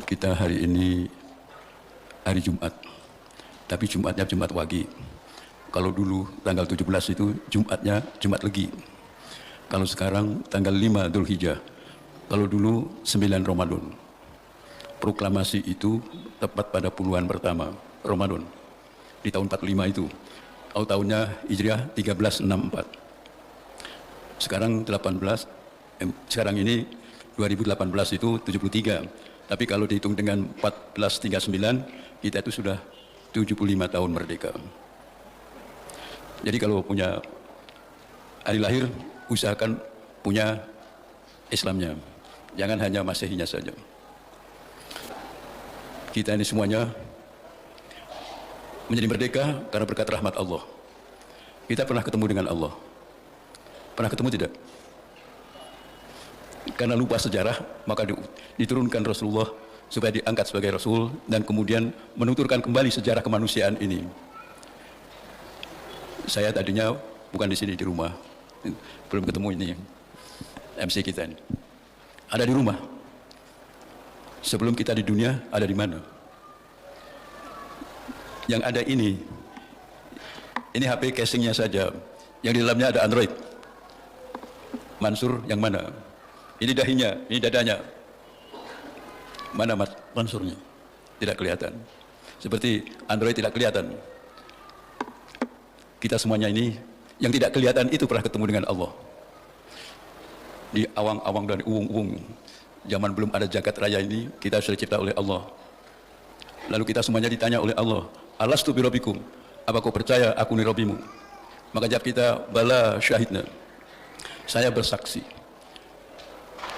Kita hari ini hari Jumat, tapi Jumatnya Jumat Wage. Kalau dulu tanggal 17 itu Jumatnya Jumat Legi. Kalau sekarang tanggal 5 Dzulhijjah. Kalau dulu 9 Ramadan. Proklamasi itu tepat pada puluhan pertama Ramadan di tahun 45 itu. Tahunnya Hijriah 1364. Sekarang 18, sekarang ini 2018 itu 73. Tapi kalau dihitung dengan 1439, kita itu sudah 75 tahun merdeka. Jadi kalau punya hari lahir, usahakan punya Islamnya. Jangan hanya Masehinya saja. Kita ini semuanya menjadi merdeka karena berkat rahmat Allah. Kita pernah ketemu dengan Allah. Pernah ketemu tidak? Karena lupa sejarah, maka diturunkan Rasulullah supaya diangkat sebagai Rasul dan kemudian menuturkan kembali sejarah kemanusiaan ini. Saya tadinya bukan di sini, di rumah. Belum ketemu ini MC kita ini. Ada di rumah. Sebelum kita di dunia, ada di mana? Yang ada ini HP casingnya saja. Yang di dalamnya ada Android. Mansur yang mana? Ini dahinya, ini dadanya. Mana Mas Mansurnya? Tidak kelihatan. Seperti Android tidak kelihatan. Kita semuanya ini yang tidak kelihatan itu pernah ketemu dengan Allah. Di awang-awang dan uwung-uwung. Zaman belum ada jagat raya ini, kita sudah dicipta oleh Allah. Lalu kita semuanya ditanya oleh Allah, Alastu bi rabbikum? Apa kau percaya aku ni Rabbimu? Maka jawab kita, bala syahidna. Saya bersaksi.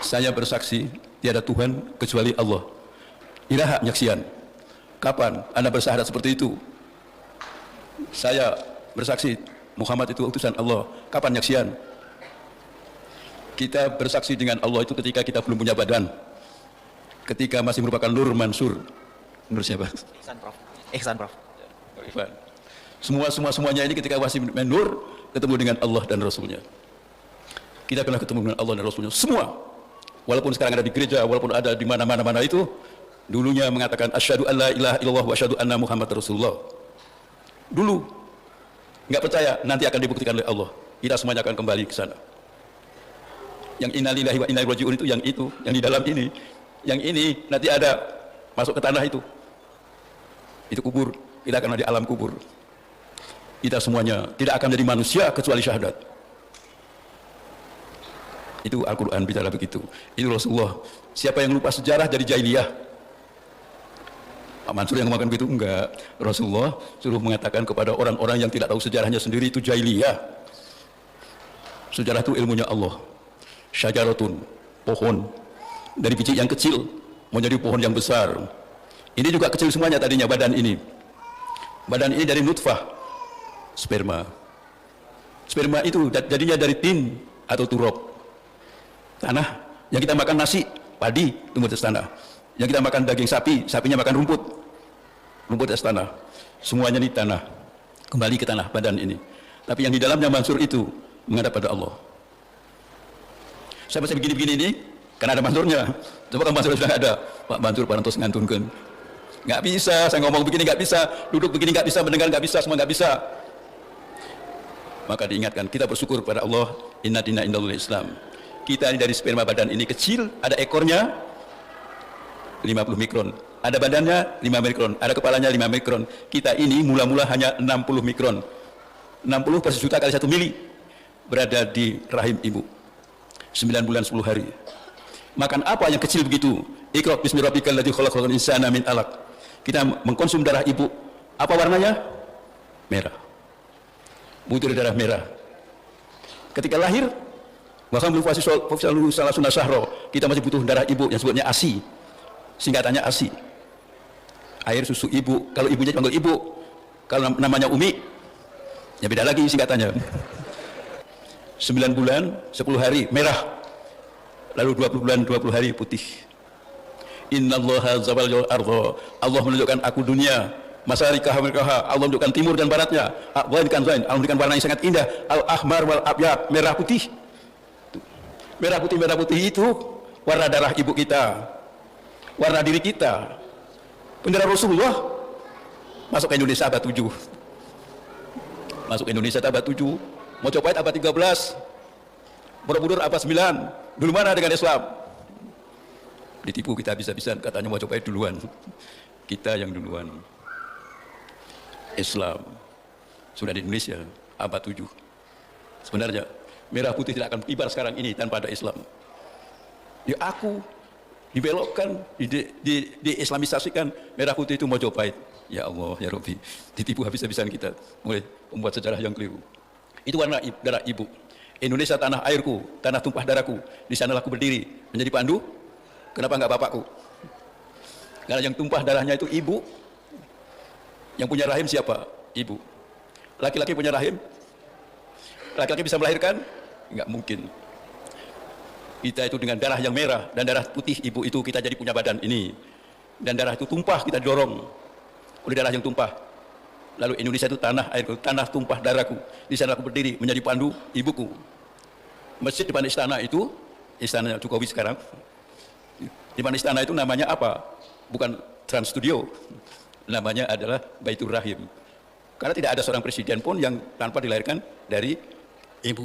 Saya bersaksi tiada Tuhan kecuali Allah. Ilaha nyaksian. Kapan Anda bersyahadat seperti itu? Saya bersaksi Muhammad itu utusan Allah. Kapan nyaksian? Kita bersaksi dengan Allah itu ketika kita belum punya badan. Ketika masih merupakan Nur Mansur. Nur siapa? Ihsan Prof. Ihsan Prof. Irfan. Semuanya ini ketika masih menur ketemu dengan Allah dan Rasulnya. Kita pernah ketemu dengan Allah dan Rasulnya. Semua. Walaupun sekarang ada di gereja, walaupun ada di mana-mana itu, dulunya mengatakan asyhadu alla ilaha illallah wa asyhadu anna Muhammad Rasulullah. Dulu nggak percaya, nanti akan dibuktikan oleh Allah. Kita semuanya akan kembali ke sana. Yang innalillahi wa inna ilaihi raji'un itu yang di dalam ini. Yang ini nanti ada masuk ke tanah itu. Itu kubur, kita akan ada di alam kubur. Kita semuanya tidak akan menjadi manusia kecuali syahadat. Itu Al-Quran bicara begitu. Itu Rasulullah. Siapa yang lupa sejarah jadi jahiliyah. Pak Mansur yang ngomongkan begitu? Enggak. Rasulullah suruh mengatakan kepada orang-orang yang tidak tahu sejarahnya sendiri itu jahiliyah. Sejarah itu ilmunya Allah. Syajaratun, pohon. Dari biji yang kecil menjadi pohon yang besar. Ini juga kecil semuanya tadinya badan ini. Badan ini dari nutfah, sperma. Sperma itu jadinya dari tin atau turab. Tanah yang kita makan nasi, padi, tumbuh di tanah. Yang kita makan daging sapi, sapinya makan rumput di tanah. Semuanya di tanah, kembali ke tanah badan ini. Tapi yang di dalamnya Mansur itu menghadap pada Allah. Saya masih begini-begini ini karena ada Mansurnya. Coba kalau Mansur sudah ada, Pak Mansur parantos ngantunkan. Nggak bisa, saya ngomong begini nggak bisa, duduk begini nggak bisa, mendengar nggak bisa, semua nggak bisa. Maka diingatkan, kita bersyukur pada Allah. Inna dina indallahil Islam. Kita ini dari sperma badan ini kecil, ada ekornya 50 mikron, ada badannya 5 mikron, ada kepalanya 5 mikron. Kita ini mula-mula hanya 60 mikron. 60 per juta kali 1 mili berada di rahim ibu. 9 bulan 10 hari. Makan apa yang kecil begitu? Iqra bismi rabbikal ladzi khalaqal insana min 'alaq. Kita mengkonsum darah ibu. Apa warnanya? Merah. Butir darah merah. Ketika lahir, bahkan belum salah sunnah syahro, kita masih butuh darah ibu yang sebutnya ASI, singkatannya ASI, air susu ibu. Kalau ibunya dipanggil ibu, kalau namanya Umi ya beda lagi singkatannya. 9 bulan 10 hari merah, lalu 20 bulan 20 hari putih. Innallaha zawal ardo, Allah menunjukkan aku dunia, masyarikah merekaha, Allah menunjukkan timur dan baratnya. Allah menunjukkan warna yang sangat indah, al-ahmar wal abyad, merah putih. Merah putih itu warna darah ibu kita. warna diri kita. Bendera Rasulullah masuk ke Indonesia abad 7. Masuk ke Indonesia abad 7. Mojopahit abad 13. Borobudur abad 9. Dulu mana dengan Islam? Ditipu kita bisa-bisaan, katanya Mojopahit duluan. Kita yang duluan. Islam sudah di Indonesia abad 7. Sebenarnya merah putih tidak akan kibar sekarang ini tanpa ada Islam. Aku dibelokkan, di-islamisasikan, merah putih itu Mojopahit. Ya Allah, ya Rabbi, ditipu habis-habisan kita mulai membuat sejarah yang keliru. Itu warna darah ibu. Indonesia tanah airku, tanah tumpah darahku. Di sanalah aku berdiri menjadi pandu. Kenapa enggak bapakku? Karena yang tumpah darahnya itu ibu. Yang punya rahim siapa? Ibu. Laki-laki punya rahim? Laki-laki bisa melahirkan? Enggak mungkin. Kita itu dengan darah yang merah dan darah putih ibu itu kita jadi punya badan ini. Dan darah itu tumpah, kita dorong oleh darah yang tumpah. Lalu Indonesia itu tanah airku, tanah tumpah darahku. Di sana aku berdiri menjadi pandu ibuku. Masjid depan istana itu, istana Jokowi sekarang. Di depan istana itu namanya apa? Bukan Trans Studio. Namanya adalah Baitur Rahim. Karena tidak ada seorang presiden pun yang tanpa dilahirkan dari ibu.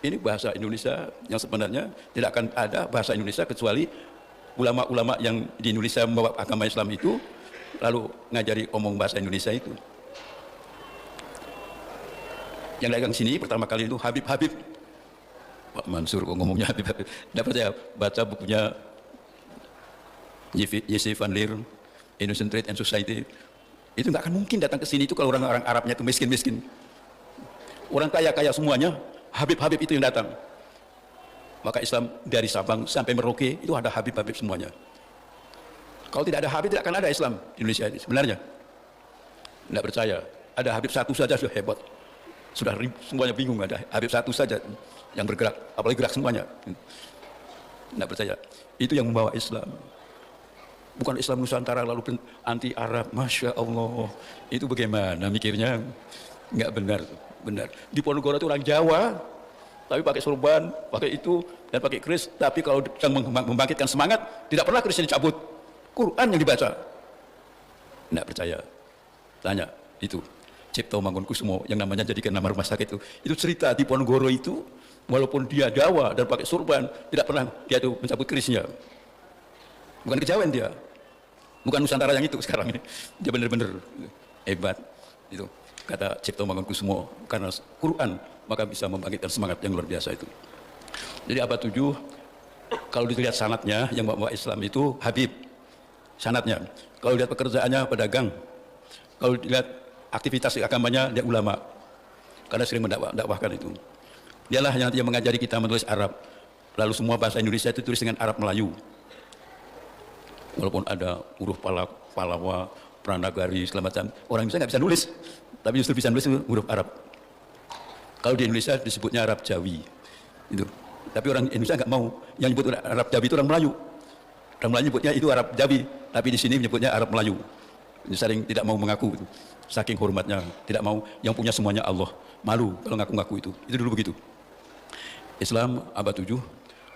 Ini bahasa Indonesia yang sebenarnya tidak akan ada bahasa Indonesia kecuali ulama-ulama yang di Indonesia membawa agama Islam itu lalu ngajari omong bahasa Indonesia itu. Yang dagang sini pertama kali itu Habib. Pak Mansur kok ngomongnya Habib. Dapat saya baca bukunya J.C. Van Leer, Indonesian Trade and Society. Itu nggak akan mungkin datang ke sini itu kalau orang-orang Arabnya itu miskin-miskin. Orang kaya-kaya semuanya, Habib-Habib itu yang datang. Maka Islam dari Sabang sampai Merauke itu ada Habib-Habib semuanya. Kalau tidak ada Habib tidak akan ada Islam di Indonesia ini sebenarnya. Tidak percaya. Ada Habib satu saja sudah hebat. Sudah semuanya bingung, ada Habib satu saja yang bergerak, apalagi gerak semuanya. Tidak percaya. Itu yang membawa Islam. Bukan Islam Nusantara lalu anti Arab. Masya Allah. Itu bagaimana mikirnya? Enggak benar. Benar. Di Ponorogo itu orang Jawa, tapi pakai sorban, pakai itu, dan pakai keris. Tapi kalau yang membangkitkan semangat, tidak pernah kerisnya dicabut. Quran yang dibaca. Tidak percaya. Tanya, itu. Cipto Mangunkusumo yang namanya jadikan nama rumah sakit itu. Itu cerita di Ponorogo itu, walaupun dia Jawa dan pakai sorban, tidak pernah dia itu mencabut kerisnya. Bukan kejawen dia, bukan Nusantara yang itu sekarang ini. Dia benar-benar hebat. Itu kata Cipto Mangunkusumo, karena Quran maka bisa membangkitkan semangat yang luar biasa itu. Jadi abad 7, kalau dilihat sanatnya yang bawa Islam itu Habib, sanatnya. Kalau lihat pekerjaannya pedagang, kalau dilihat aktivitas agamanya dia ulama, karena sering mendakwahkan itu. Dialah yang mengajari kita menulis Arab. Lalu semua bahasa Indonesia itu tulis dengan Arab Melayu. Walaupun ada huruf Palawa, Pranagari, segala macam, orang Indonesia nggak bisa nulis, tapi justru bisa nulis huruf Arab. Kalau di Indonesia disebutnya Arab Jawi, itu. Tapi orang Indonesia nggak mau, yang nyebut Arab Jawi itu orang Melayu. Orang Melayu nyebutnya itu Arab Jawi, tapi di sini menyebutnya Arab Melayu. Ini sering tidak mau mengaku, itu. Saking hormatnya, tidak mau. Yang punya semuanya Allah, malu kalau ngaku-ngaku itu. Itu dulu begitu. Islam abad 7,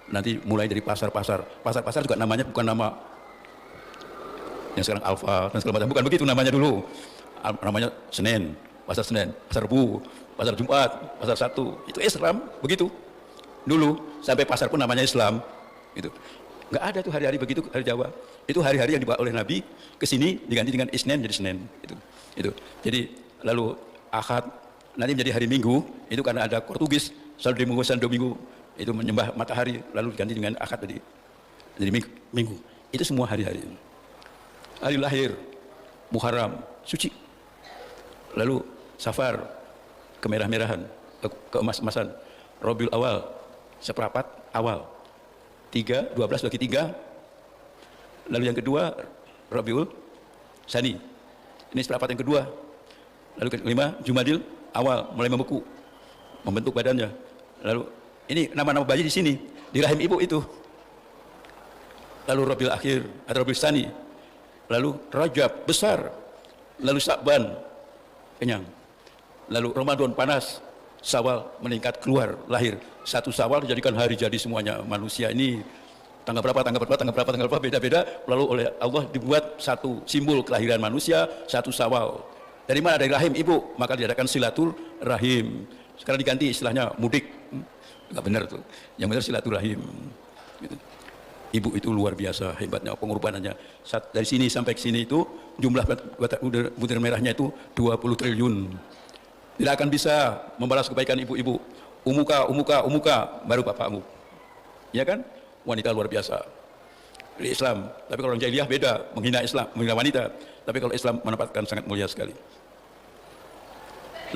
nanti mulai dari pasar-pasar. Pasar-pasar juga namanya bukan nama yang sekarang Alfa dan segala macam, bukan begitu namanya dulu. Namanya Senin, pasar Senin, pasar Rebu, pasar Jumat, pasar Sabtu. Itu Islam begitu dulu, sampai pasar pun namanya Islam. Itu nggak ada tuh hari-hari begitu hari Jawa. Itu hari-hari yang dibawa oleh Nabi ke sini diganti dengan Isnin jadi Senin. Itu jadi lalu Ahad nanti menjadi hari Minggu, itu karena ada Portugis Santo Domingo itu menyembah matahari, lalu diganti dengan Ahad jadi Minggu. Itu semua hari-hari. Hari lahir, Muharram, suci. Lalu Safar, kemerah-merahan, keemas-emasan. Rabiul Awal, seperempat awal. 12 bagi 3. Lalu yang kedua, Rabiul Sani. Ini seperempat yang kedua. Lalu kelima, Jumadil Awal, mulai membeku, membentuk badannya. Lalu ini nama-nama bayi di sini, di rahim ibu itu. Lalu Rabiul Akhir, atau Rabiul Sani. Lalu Rajab besar, lalu Sya'ban kenyang, lalu Ramadan panas, Syawal meningkat keluar lahir. 1 Syawal dijadikan hari jadi semuanya manusia ini tanggal berapa, beda-beda, lalu oleh Allah dibuat satu simbol kelahiran manusia, satu Syawal. Dari mana? Dari rahim ibu, maka diadakan silaturahim. Sekarang diganti istilahnya mudik. Enggak benar tuh. Yang benar silaturahim. Gitu. Ibu itu luar biasa hebatnya pengorbanannya. Dari sini sampai ke sini itu jumlah butir merahnya itu 20 triliun. Tidak akan bisa membalas kebaikan ibu-ibu. Umuka, baru bapakmu. Ya kan? Wanita luar biasa. Di Islam. Tapi kalau orang jahiliyah beda, menghina Islam, menghina wanita. Tapi kalau Islam menempatkan sangat mulia sekali.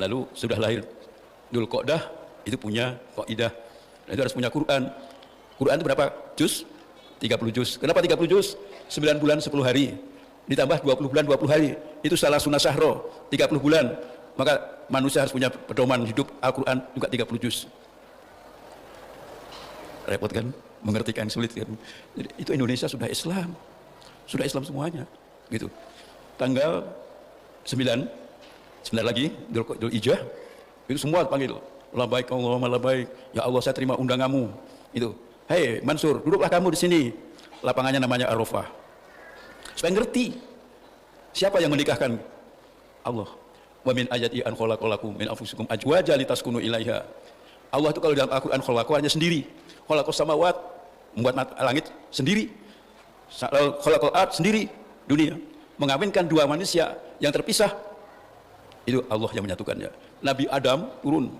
Lalu sudah lahir Dzulqa'dah, itu punya kaidah. Itu harus punya Quran. Quran itu berapa juz? 30 juz. Kenapa 30 juz? 9 bulan 10 hari. Ditambah 20 bulan 20 hari. Itu salah sunnah syahro. 30 bulan. Maka manusia harus punya pedoman hidup Al-Quran juga 30 juz. Repot kan? Mengerti kan sulit kan? Jadi, itu Indonesia sudah Islam. Sudah Islam semuanya. Gitu. Tanggal 9 lagi, Dzulhijjah, itu semua panggil. Labbaik Allahumma labbaik. Ya Allah, saya terima undanganmu. Itu. Hei Mansur, duduklah kamu di sini. Lapangannya namanya Arafah. Supaya ngerti siapa yang menikahkan Allah. Wa min ayati an khalaqalakum min anfusikum azwajan litaskunu ilaiha. Allah itu kalau dalam Al-Qur'an khalaqanya sendiri. Khalaqas samawat, membuat langit sendiri. Khalaqal ard sendiri, dunia. Mengawinkan dua manusia yang terpisah. Itu Allah yang menyatukannya. Nabi Adam turun,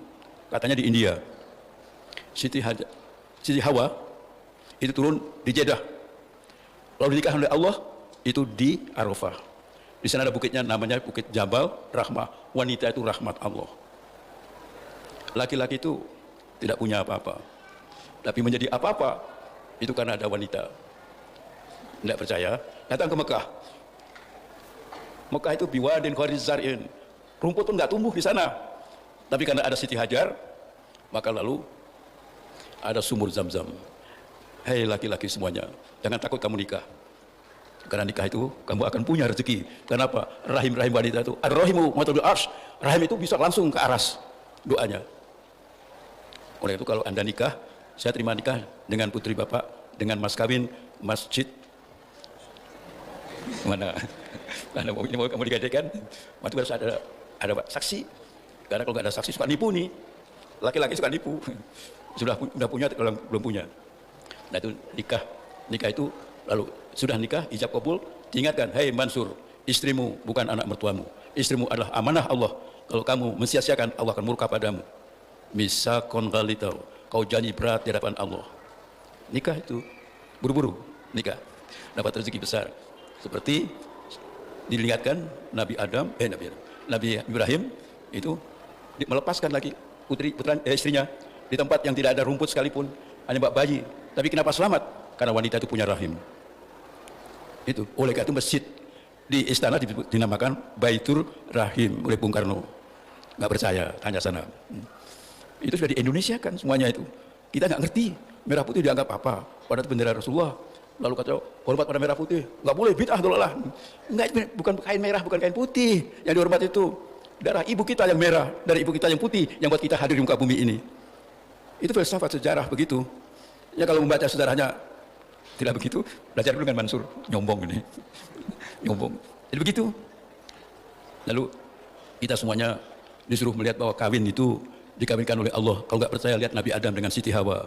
katanya di India. Siti Hawa itu turun di Jeddah. Lalu dinikahkan oleh Allah itu di Arafah. Di sana ada bukitnya namanya Bukit Jabal Rahmah. Wanita itu rahmat Allah. Laki-laki itu tidak punya apa-apa. Tapi menjadi apa-apa itu karena ada wanita. Tidak percaya? Datang ke Mekah. Mekah itu biwadin ghairiz zar'in. Rumput pun nggak tumbuh di sana. Tapi karena ada Siti Hajar, maka lalu ada sumur Zam-Zam. Hei laki-laki semuanya, jangan takut kamu nikah. Karena nikah itu kamu akan punya rezeki. Kenapa? Rahim-rahim wanita itu ar-rahimu matadul arsy. Rahim itu bisa langsung ke aras doanya. Oleh itu kalau Anda nikah, saya terima nikah dengan putri Bapak, dengan mas kawin masjid. Mana? Karena mau kamu digadekan, waktu harus ada saksi. Karena kalau nggak ada saksi suka nipu nih. Laki-laki suka nipu. Sudah punya kalau belum punya. Nah itu nikah itu lalu sudah nikah, ijab kabul, diingatkan, hei Mansur, istrimu bukan anak mertuamu. Istrimu adalah amanah Allah. Kalau kamu mensia-siakan, Allah akan murka padamu. Misakon galitau, kau janji berat di hadapan Allah. Nikah itu buru-buru nikah, dapat rezeki besar. Seperti dilihatkan Nabi Ibrahim itu melepaskan lagi istrinya di tempat yang tidak ada rumput sekalipun, hanya bak bayi. Tapi kenapa selamat? Karena wanita itu punya rahim. Itu oleh karena itu masjid di istana dinamakan Baitur Rahim oleh Bung Karno. Nggak percaya, tanya sana. Itu sudah di Indonesia kan semuanya itu. Kita nggak ngerti merah putih dianggap apa. Pada bendera Rasulullah. Lalu kata hormat pada merah putih, nggak boleh bid'ah dolalah. Enggak, bukan kain merah, bukan kain putih yang dihormat itu. Darah ibu kita yang merah, dari ibu kita yang putih yang buat kita hadir di muka bumi ini. Itu filsafat sejarah begitu. Ya kalau membaca sejarahnya tidak begitu, belajar dulu dengan Mansur, nyombong ini. Nyombong. Jadi begitu. Lalu kita semuanya disuruh melihat bahwa kawin itu dikawinkan oleh Allah. Kalau nggak percaya lihat Nabi Adam dengan Siti Hawa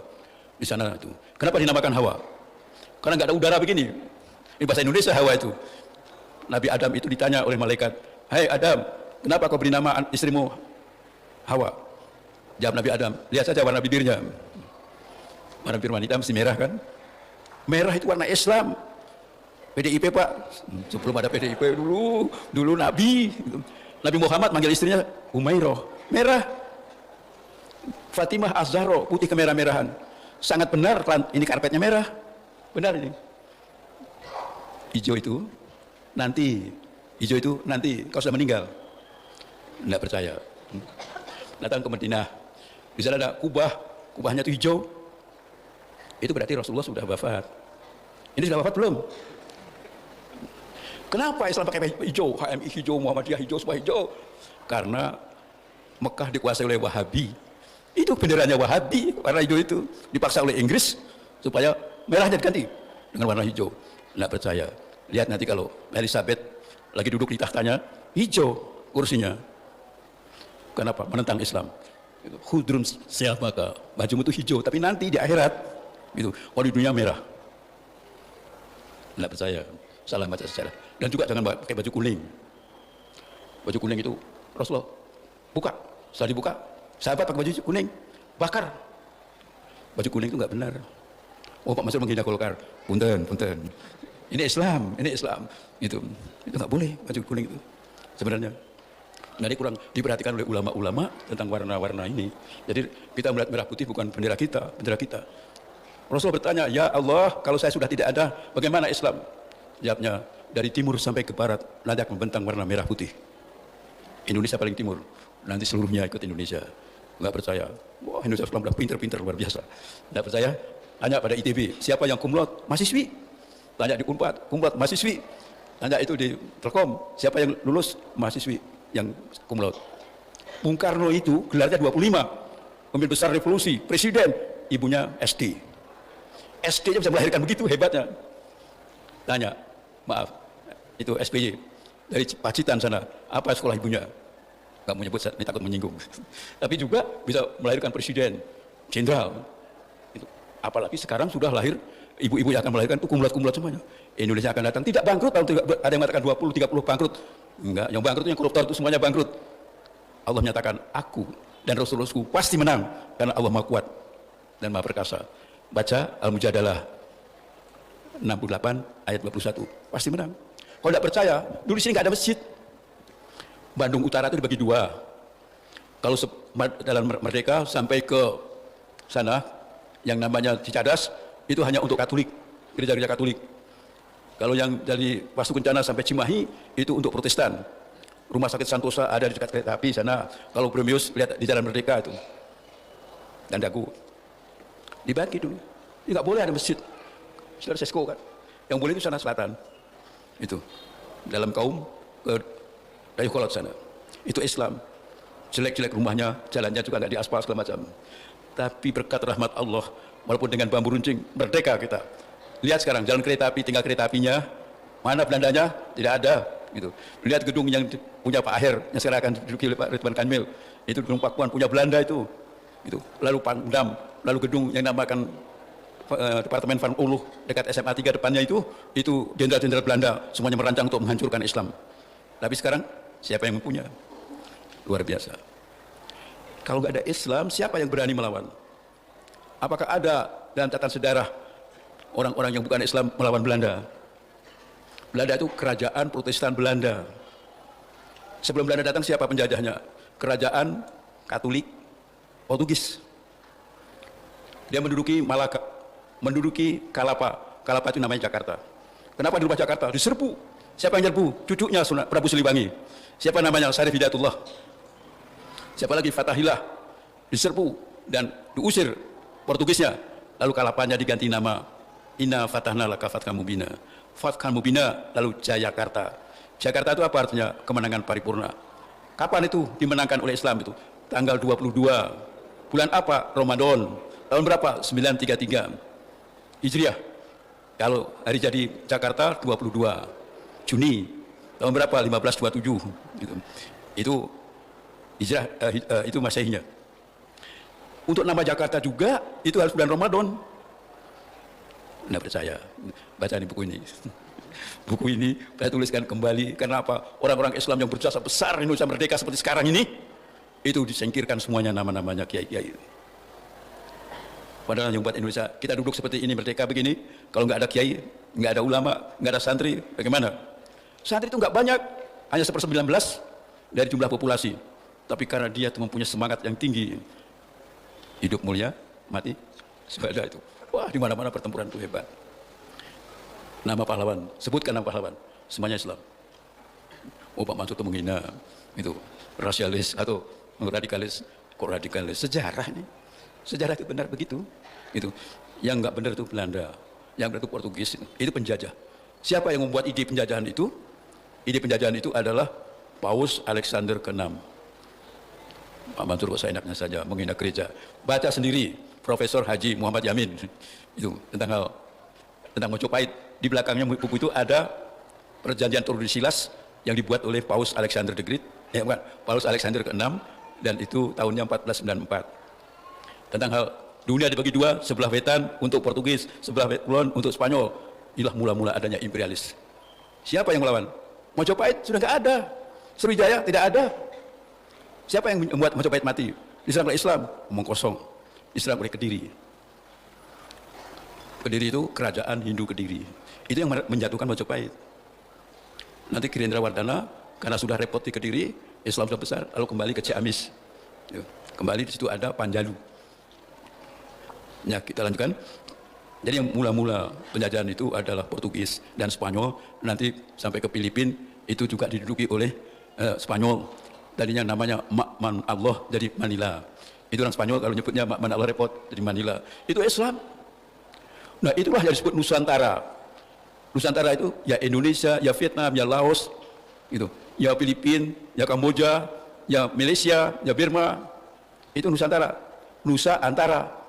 di sana itu. Kenapa dinamakan Hawa? Karena nggak ada udara begini. Ini bahasa Indonesia Hawa itu. Nabi Adam itu ditanya oleh malaikat, "Hai Adam, kenapa kau beri nama istrimu Hawa?" Jawab Nabi Adam, "Lihat saja warna bibirnya." Warna bibir wanita mesti merah kan? Merah itu warna Islam. PDIP Pak, sebelum ada PDIP dulu Nabi Muhammad manggil istrinya Umairah, merah. Fatimah Az-Zahra putih kemerah-merahan. Sangat benar ini karpetnya merah. Benar ini. Hijau itu nanti kau sudah meninggal. Tidak percaya. Datang ke Madinah. Di sana ada kubahnya itu hijau. Itu berarti Rasulullah sudah wafat. Ini sudah wafat belum? Kenapa Islam pakai hijau? HMI hijau, Muhammadiyah hijau, semua hijau. Karena Mekah dikuasai oleh Wahabi. Itu benderanya Wahabi, warna hijau itu. Dipaksa oleh Inggris supaya merahnya diganti dengan warna hijau. Nggak percaya. Lihat nanti kalau Elizabeth lagi duduk di tahtanya, hijau kursinya. Kenapa? Menentang Islam. Khudrun siapaka, bajumu itu hijau, tapi nanti di akhirat, itu, kalau di dunia merah. Nggak percaya, salah baca sejarah. Dan juga jangan pakai baju kuning. Baju kuning itu Rasulullah buka, setelah dibuka, sahabat pakai baju kuning, bakar. Baju kuning itu nggak benar. Oh, Pak Mansur menghina Golkar. Punten, punten. Ini Islam, ini Islam. Itu nggak boleh baju kuning itu sebenarnya. Jadi kurang diperhatikan oleh ulama-ulama tentang warna-warna ini. Jadi kita melihat merah putih bukan bendera kita, bendera kita. Rasulullah bertanya, ya Allah, kalau saya sudah tidak ada, bagaimana Islam? Jawabnya, dari timur sampai ke barat, nanti akan membentang warna merah putih. Indonesia paling timur, nanti seluruhnya ikut Indonesia. Enggak percaya, wah Indonesia sudah pinter-pinter luar biasa. Enggak percaya, tanya pada ITB, siapa yang kumlot? Mahasiswi. Tanya di Unpad, kumlot mahasiswi. Tanya itu di Telkom, siapa yang lulus? Mahasiswi yang kumlot. Bung Karno itu gelarnya 25, pemimpin besar revolusi, presiden, ibunya SD. SD nya bisa melahirkan begitu hebatnya. Tanya, maaf, itu SBY dari Pacitan sana, apa sekolah ibunya? Nggak mau nyebut, ini takut menyinggung. Tapi juga bisa melahirkan presiden, jenderal. Apalagi sekarang sudah lahir, ibu-ibu yang akan melahirkan itu kumlot-kumlot semuanya. Indonesia akan datang, tidak bangkrut, kalau ada yang mengatakan 20-30 bangkrut. Enggak, yang bangkrut, yang koruptor itu semuanya bangkrut. Allah menyatakan, aku dan Rasulullah pasti menang, karena Allah Maha Kuat dan Maha Perkasa. Baca Al-Mujadalah 68 ayat 21, pasti menang. Kalau tidak percaya, dulu di sini nggak ada masjid. Bandung Utara itu dibagi dua. Kalau dalam Merdeka sampai ke sana, yang namanya Cicadas, itu hanya untuk Katolik, gereja-gereja Katolik. Kalau yang dari Wastu Kencana sampai Cimahi, itu untuk Protestan. Rumah sakit Santosa ada di dekat kereta api sana. Kalau Bremius, lihat di Jalan Merdeka itu. Dan Dagu. Dibagi dulu. Ini nggak boleh ada masjid. Saudara Sesko kan. Yang boleh itu sana selatan. Itu. Dalam kaum ke Dayakolot sana. Itu Islam. Jelek-jelek rumahnya, jalannya juga nggak diaspal segala macam. Tapi berkat rahmat Allah, walaupun dengan bambu runcing, merdeka kita. Lihat sekarang jalan kereta api, tinggal kereta apinya, mana Belandanya? Tidak ada. Gitu. Lihat gedung yang punya Pak Aher, yang sekarang akan diduduki oleh Pak Ridwan Kamil, itu gedung Pakuan punya Belanda itu. Lalu Pangdam, lalu gedung yang namakan Departemen Van Uluh dekat SMA 3 depannya itu jenderal-jenderal Belanda, semuanya merancang untuk menghancurkan Islam. Tapi sekarang siapa yang mempunyai? Luar biasa. Kalau nggak ada Islam, siapa yang berani melawan? Apakah ada dalam catatan sejarah orang-orang yang bukan Islam melawan Belanda? Belanda itu kerajaan Protestan Belanda. Sebelum Belanda datang, siapa penjajahnya? Kerajaan Katolik Portugis. Dia menduduki Malaka, menduduki Kalapa. Kalapa itu namanya Jakarta. Kenapa dirubah Jakarta? Diserbu. Siapa yang nyerbu? Cucunya Prabu Siliwangi. Siapa namanya? Syarif Hidayatullah. Siapa lagi? Fatahillah. Diserbu dan diusir Portugisnya. Lalu Kalapanya diganti nama Inna Fatahna Laka Fathan Mubina. Fathan Mubina, lalu Jayakarta. Jakarta itu apa artinya? Kemenangan paripurna. Kapan itu dimenangkan oleh Islam itu? Tanggal 22. Bulan apa? Ramadan. Tahun berapa? 933 Hijriah. Kalau hari jadi Jakarta 22 Juni. Tahun berapa? 1527. Itu Hijrah, itu Masehinya. Untuk nama Jakarta juga itu harus bulan Ramadan. Nggak percaya, baca di buku ini. Buku ini saya tuliskan kembali. Karena apa? Orang-orang Islam yang berjasa besar Indonesia merdeka seperti sekarang ini, itu disingkirkan semuanya nama-namanya kiai-kiai. Padahal yang buat Indonesia, kita duduk seperti ini merdeka begini, kalau nggak ada kiai, nggak ada ulama, nggak ada santri, bagaimana? Santri itu nggak banyak, hanya 1/19 dari jumlah populasi. Tapi karena dia itu mempunyai semangat yang tinggi, hidup mulia, mati sebagai itu. Wah, di mana-mana pertempuran itu hebat. Nama pahlawan, sebutkan nama pahlawan, semuanya Islam. Oh, Pak Mansur itu menghina, itu rasialis atau radikalis, kok radikalis? Sejarah ini, sejarah itu benar begitu. Itu yang nggak benar itu Belanda, yang benar itu Portugis, itu penjajah. Siapa yang membuat ide penjajahan itu? Ide penjajahan itu adalah Paus Alexander ke-6. Pak Mansur kok seenaknya saja menghina gereja. Baca sendiri Profesor Haji Muhammad Yamin itu tentang hal tentang Majapahit. Di belakangnya buku itu ada perjanjian Tordesillas yang dibuat oleh Paus Alexander the Great, bukan, Paus Alexander ke-6, dan itu tahunnya 1494. Tentang hal dunia dibagi dua, sebelah wetan untuk Portugis, sebelah kulon untuk Spanyol. Inilah mula-mula adanya imperialis. Siapa yang melawan? Majapahit sudah nggak ada. Sriwijaya tidak ada. Siapa yang membuat Majapahit mati? Diserang oleh Islam, omong kosong. Diserang oleh Kediri. Kediri itu kerajaan Hindu Kediri. Itu yang menjatuhkan Majapahit. Nanti Kirendra Wardana karena sudah repot di Kediri, Islam sudah besar, lalu kembali ke Ciamis. Kembali di situ ada Panjalu. Ya, kita lanjutkan. Jadi yang mula-mula penjajahan itu adalah Portugis dan Spanyol. Nanti sampai ke Filipina itu juga diduduki oleh Spanyol. Tadinya namanya Makman Allah jadi Manila. Itu orang Spanyol kalau nyebutnya Makman Allah repot jadi Manila. Itu Islam. Nah itulah yang disebut Nusantara. Nusantara itu ya Indonesia, ya Vietnam, ya Laos, gitu. Ya Filipina, ya Kamboja, ya Malaysia, ya Burma. Itu Nusantara. Nusa antara.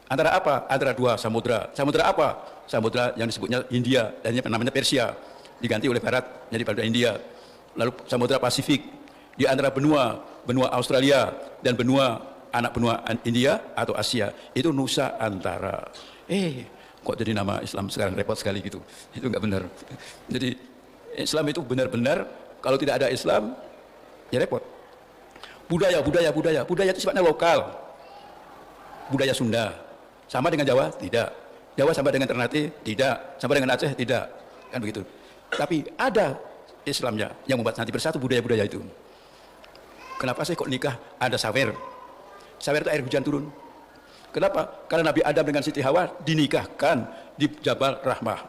Antara apa? Antara dua samudra. Samudra apa? Samudra yang disebutnya Hindia dan ini namanya Persia. Diganti oleh Barat jadi pada India. Lalu Samudra Pasifik di antara benua Australia dan anak benua India atau Asia. Itu Nusa Antara. Kok jadi nama Islam sekarang repot sekali gitu. Itu enggak benar. Jadi Islam itu benar-benar kalau tidak ada Islam ya repot. Budaya itu sifatnya lokal. Budaya Sunda sama dengan Jawa? Tidak. Jawa sama dengan Ternate? Tidak. Sama dengan Aceh? Tidak. Kan begitu. Tapi ada Islamnya yang membuat nanti bersatu budaya-budaya itu. Kenapa sih kok nikah ada sawer? Sawer itu air hujan turun. Kenapa? Karena Nabi Adam dengan Siti Hawa dinikahkan di Jabal Rahmah.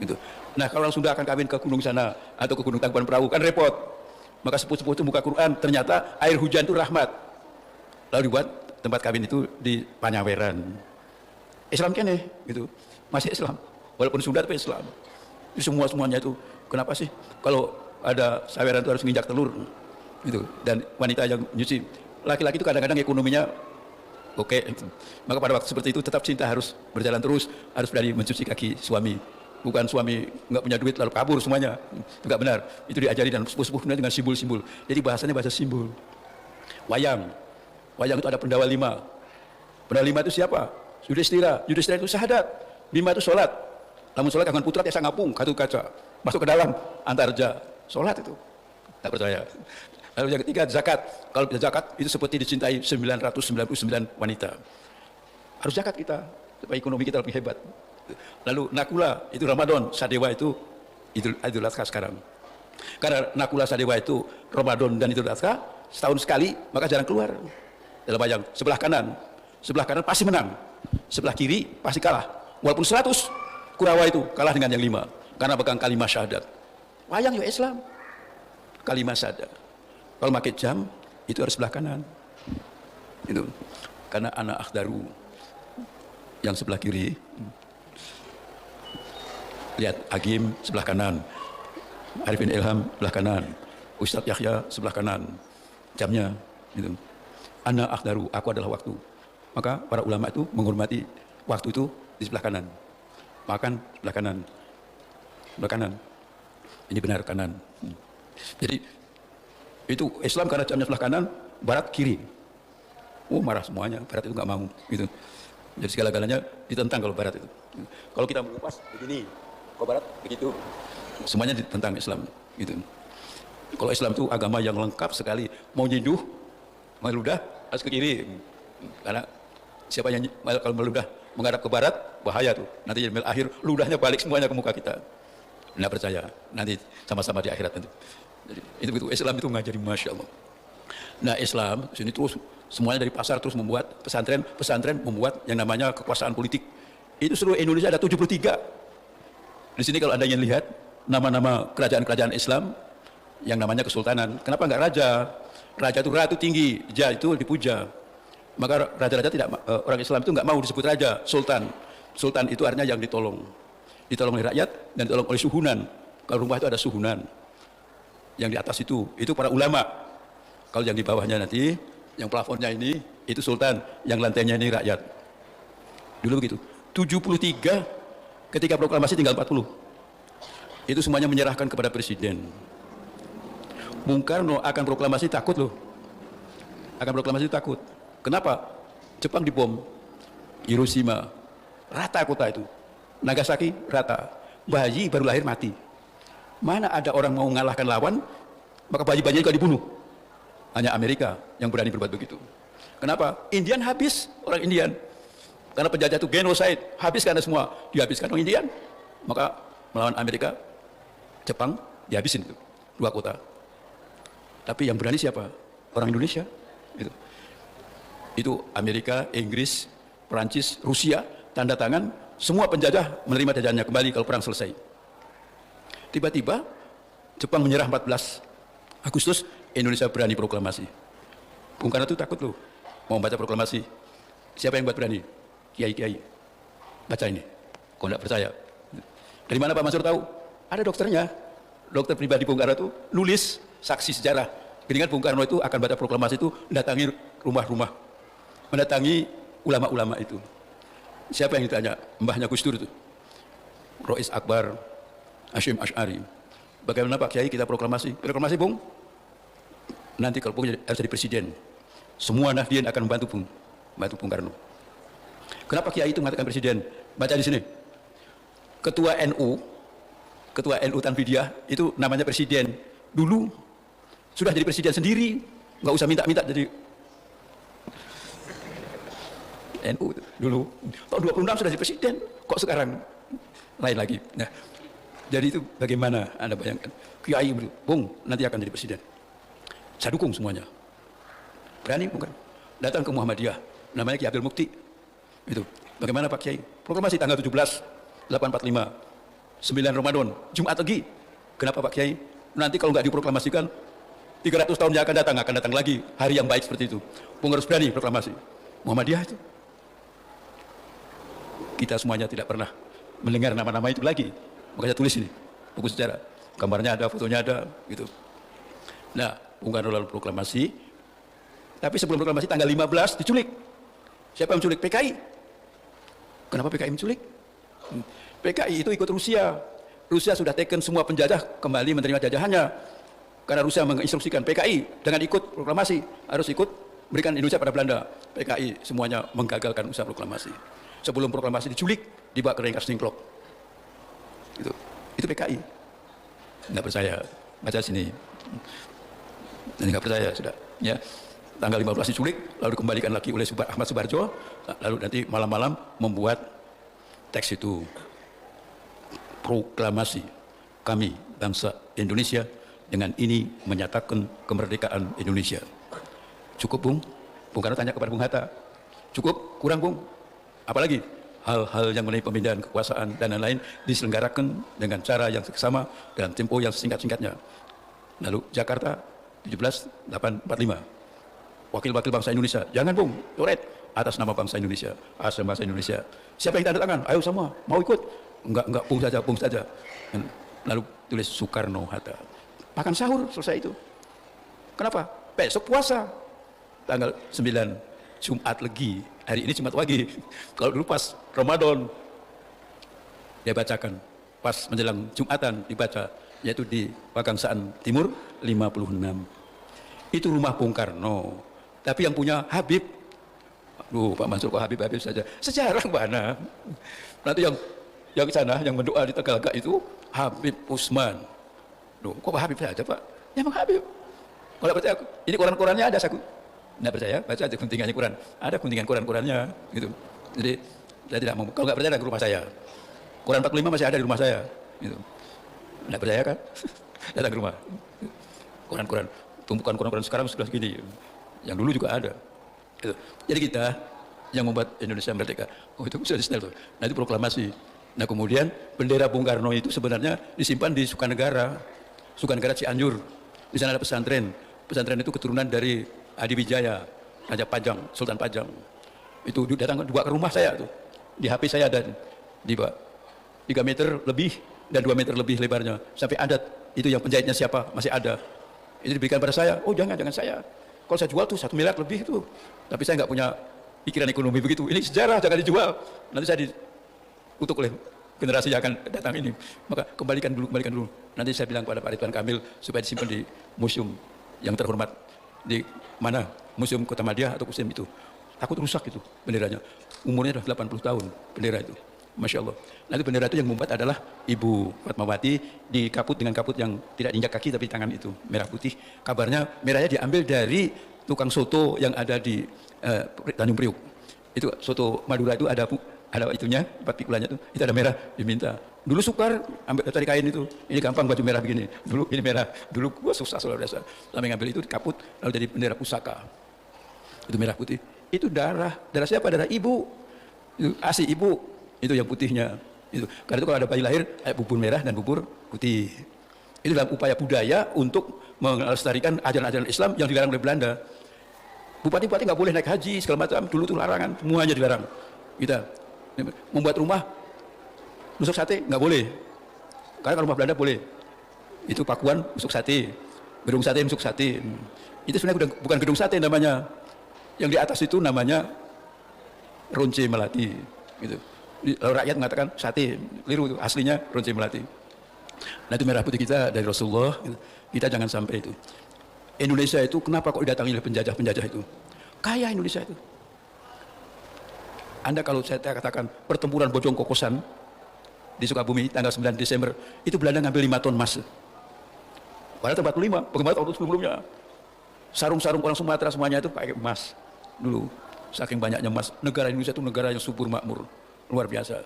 Gitu. Nah kalau orang Sunda akan kawin ke gunung sana atau ke gunung Tangkuban Perahu kan repot. Maka sepuh-sepuh itu buka Quran, ternyata air hujan itu rahmat. Lalu dibuat tempat kawin itu di Panyaweran. Islam kan gitu. Masih Islam. Walaupun Sunda tapi Islam. Itu semuanya itu. Kenapa sih kalau ada saweran itu harus menginjak telur? Gitu. Dan wanita yang nyuci. Laki-laki itu kadang-kadang ekonominya oke. Maka pada waktu seperti itu tetap cinta harus berjalan terus, harus berani mencuci kaki suami. Bukan suami nggak punya duit lalu kabur semuanya. Enggak benar. Itu diajari dan sepuh-sepuh dengan simbol-simbol. Jadi bahasanya bahasa simbol. Wayang itu ada pendawa 5. Pendawa 5 itu siapa? Yudhistira itu syahadat. 5 itu sholat. Namun sholat akan putrat ya ngapung, katu kaca. Masuk ke dalam antarja. Sholat itu. Tak percaya. Lalu yang ketiga zakat. Kalau zakat itu seperti dicintai 999 wanita. Harus zakat kita supaya ekonomi kita lebih hebat. Lalu Nakula itu Ramadan, Sadewa itu Idul Adha sekarang. Karena Nakula Sadewa itu Ramadan dan Idul Adha setahun sekali, maka jarang keluar. Dalam wayang sebelah kanan pasti menang, sebelah kiri pasti kalah. Walaupun 100 Kurawa itu kalah dengan yang 5 karena pegang kalimat syahadat. Wayang ya Islam, kalimat syahadat. Kalau pakai jam itu harus sebelah kanan. Itu karena anak akhdaru yang sebelah kiri. Lihat Agim sebelah kanan, Arifin Ilham sebelah kanan, Ustadz Yahya sebelah kanan. Jamnya itu. Ana akhdaru, aku adalah waktu. Maka para ulama itu menghormati waktu itu di sebelah kanan. Makan sebelah kanan. Sebelah kanan. Ini benar kanan. Jadi itu Islam karena jamnya sebelah kanan, barat kiri. Marah semuanya, barat itu nggak mau gitu. Jadi segala-galanya ditentang kalau barat itu. Kalau kita mengupas begini, kalau barat begitu. Semuanya ditentang Islam gitu. Kalau Islam itu agama yang lengkap sekali. Mau nyiduh, mau ludah harus ke kiri. Karena siapa yang kalau meludah menghadap ke barat bahaya tuh. Nanti jadi akhir ludahnya balik semuanya ke muka kita. Nggak percaya. Nanti sama-sama di akhirat nanti. Jadi itu begitu. Islam itu ngajari masya Allah. Nah Islam sini terus semuanya dari pasar terus membuat pesantren membuat yang namanya kekuasaan politik. Itu seluruh Indonesia ada 73. Di sini kalau Anda ingin lihat nama-nama kerajaan-kerajaan Islam yang namanya kesultanan. Kenapa enggak raja? Raja itu ratu tinggi, ja itu dipuja. Maka raja-raja tidak orang Islam itu enggak mau disebut raja, sultan. Sultan itu artinya yang ditolong. Ditolong oleh rakyat dan ditolong oleh suhunan. Kalau rumah itu ada suhunan. Yang di atas itu para ulama. Kalau yang di bawahnya nanti, yang plafonnya ini itu sultan, yang lantainya ini rakyat. Dulu begitu. 73 Ketika proklamasi tinggal 40. Itu semuanya menyerahkan kepada presiden. Bung Karno akan proklamasi takut loh. Akan proklamasi takut. Kenapa? Jepang dibom. Hiroshima, rata kota itu. Nagasaki, rata. Bayi baru lahir mati. Mana ada orang mau mengalahkan lawan, maka bayi-bayinya juga dibunuh. Hanya Amerika yang berani berbuat begitu. Kenapa? Indian habis, orang Indian. Karena penjajah itu genocide, habis karena semua. Dihabiskan orang Indian, maka melawan Amerika, Jepang, dihabisin itu. 2 kota. Tapi yang berani siapa? Orang Indonesia. Itu Amerika, Inggris, Perancis, Rusia, tanda tangan, semua penjajah menerima jajahannya kembali kalau perang selesai. Tiba-tiba Jepang menyerah 14 Agustus, Indonesia berani proklamasi. Bung Karno itu takut loh, mau baca proklamasi. Siapa yang buat berani? Kiai-kiai. Baca ini, kok enggak percaya. Dari mana Pak Mansur tahu? Ada dokternya, dokter pribadi Bung Karno itu nulis saksi sejarah. Dengan Bung Karno itu akan baca proklamasi itu, mendatangi rumah-rumah, mendatangi ulama-ulama itu. Siapa yang ditanya? Mbahnya Gus Dur itu, Rois Akbar, Hashim Ash'ari. Bagaimana Pak Kiai kita proklamasi? Proklamasi Bung, nanti kalau Bung harus jadi presiden, semua Nahdien akan membantu Bung, membantu Bung Karno. Kenapa Kiai itu mengatakan presiden? Baca di sini. Ketua NU Tanfidiah itu namanya presiden. Dulu sudah jadi presiden sendiri, nggak usah minta-minta jadi NU dulu. Tahun 26 sudah jadi presiden, kok sekarang lain lagi. Nah, jadi itu bagaimana Anda bayangkan? Kiai Bung nanti akan jadi presiden. Saya dukung semuanya. Berani bukan? Datang ke Muhammadiyah, namanya Ki Abdul Mukti. Itu. Bagaimana Pak Kiai? Proklamasi tanggal 17 845 9 Ramadan, Jumat lagi. Kenapa Pak Kiai? Nanti kalau nggak diproklamasikan 300 tahun yang akan datang lagi hari yang baik seperti itu. Bung harus berani proklamasi. Muhammadiyah itu. Kita semuanya tidak pernah mendengar nama-nama itu lagi. Makanya tulis ini, buku sejarah. Gambarnya ada, fotonya ada, gitu. Nah, Bung Karno lalu proklamasi. Tapi sebelum proklamasi tanggal 15 diculik. Siapa yang menculik? PKI. Kenapa PKI menculik? PKI itu ikut Rusia. Rusia sudah taken semua penjajah kembali menerima jajahannya. Karena Rusia menginstruksikan PKI dengan ikut proklamasi harus ikut berikan Indonesia pada Belanda. PKI semuanya menggagalkan usaha proklamasi. Sebelum proklamasi diculik, dibawa ke Rengas Dengklok. Itu PKI. Nggak percaya, baca sini. Dan nggak percaya sudah. Ya, tanggal 15 diculik, lalu dikembalikan lagi oleh Ahmad Subarjo, lalu nanti malam-malam membuat teks itu. Proklamasi kami bangsa Indonesia dengan ini menyatakan kemerdekaan Indonesia. Cukup Bung? Bung Karno tanya kepada Bung Hatta. Cukup? Kurang Bung? Apalagi hal-hal yang mengenai pemindahan kekuasaan dan lain-lain diselenggarakan dengan cara yang seksama dalam tempo yang singkat-singkatnya. Lalu Jakarta 17/845. Wakil-wakil bangsa Indonesia. Jangan Bung, coret atas nama bangsa Indonesia, atas bangsa Indonesia. Siapa yang tanda tangan? Ayo semua, mau ikut? Enggak, Bung saja. Lalu tulis Soekarno Hatta. Makan sahur selesai itu. Kenapa? Besok puasa. Tanggal 9 Jumat Legi. Hari ini Jumat Wage. Kalau dulu pas Ramadan dia bacakan. Pas menjelang Jumatan dibaca, yaitu di Pagangsaan Timur 56. Itu rumah Bung Karno. Tapi yang punya Habib. Aduh, Pak Mansur kok Habib saja. Sejarah mana? Nanti yang di sana yang mendoa di Tegalga itu Habib Usman. Loh, kok Habib saja Pak? Ya Bang Habib. Kalau percaya, ini koran-korannya ada saku. Nggak percaya, baca aja guntingannya Quran. Ada guntingan koran-korannya, gitu. Jadi saya tidak mau. Kalau nggak percaya, datang ke rumah saya. Quran 45 masih ada di rumah saya. Gitu. Nggak percaya kan? Datang ke rumah. Koran-koran, tumpukan koran-koran sekarang sudah segini. Yang dulu juga ada. Gitu. Jadi kita yang membuat Indonesia merdeka. Oh itu sudah di-style tuh. Nah itu proklamasi. Nah kemudian bendera Bung Karno itu sebenarnya disimpan di Sukanegara. Sukanegara Cianjur. Di sana ada pesantren. Pesantren itu keturunan dari Adi Wijaya, Raja Pajang, Sultan Pajang. Itu datang dua ke rumah saya tuh. Di HP saya ada di 3 meter lebih dan 2 meter lebih lebarnya. Sampai adat itu yang penjahitnya siapa masih ada. Itu diberikan pada saya. Oh jangan saya. Kalau saya jual tuh 1 miliar lebih itu. Tapi saya nggak punya pikiran ekonomi begitu. Ini sejarah jangan dijual. Nanti saya dikutuk oleh generasi yang akan datang ini. Maka kembalikan dulu. Nanti saya bilang kepada Pak Ridwan Kamil supaya disimpan di museum yang terhormat di mana Museum Kota Madya atau museum itu. Takut rusak itu benderanya. Umurnya sudah 80 tahun bendera itu. Masya Allah. Nanti bendera itu yang membuat adalah Ibu Fatmawati dikaput dengan kaput yang tidak diinjak kaki tapi tangan itu merah putih. Kabarnya merahnya diambil dari tukang soto yang ada di Tanjung Priuk. Itu soto Madura itu ada itunya, 4 pikulannya itu ada merah diminta. Dulu Sukar ambil cari kain itu, ini gampang baju merah begini. Dulu ini merah, dulu gua susah luar biasa. Sampai ngambil itu kaput lalu jadi bendera pusaka. Itu merah putih. Itu darah siapa? Darah ibu. Itu ASI ibu. Itu yang putihnya. Itu. Karena itu kalau ada bayi lahir, bubur merah dan bubur putih. Itu dalam upaya budaya untuk melestarikan ajaran-ajaran Islam yang dilarang oleh Belanda. Bupati-bupati nggak boleh naik haji segala macam. Dulu itu larangan, semuanya dilarang. Kita membuat rumah nusuk sate nggak boleh. Karena kalau rumah Belanda boleh. Itu Pakuan nusuk sate, gedung sate nusuk sate. Itu sebenarnya bukan gedung sate namanya. Yang di atas itu namanya Ronce Melati. Gitu. Lalu rakyat mengatakan sate, keliru itu. Aslinya Ronce Melati. Nah itu merah putih kita dari Rasulullah. Gitu. Kita jangan sampai itu. Indonesia itu kenapa kok didatangi oleh penjajah-penjajah itu? Kaya Indonesia itu. Anda kalau saya katakan pertempuran Bojong Kokosan di Sukabumi tanggal 9 Desember, itu Belanda ngambil 5 ton emas. Padahal tempat 5, bagaimana tahun sebelumnya? Sarung-sarung orang Sumatera semuanya itu pakai emas dulu. Saking banyaknya emas. Negara Indonesia itu negara yang subur makmur, luar biasa.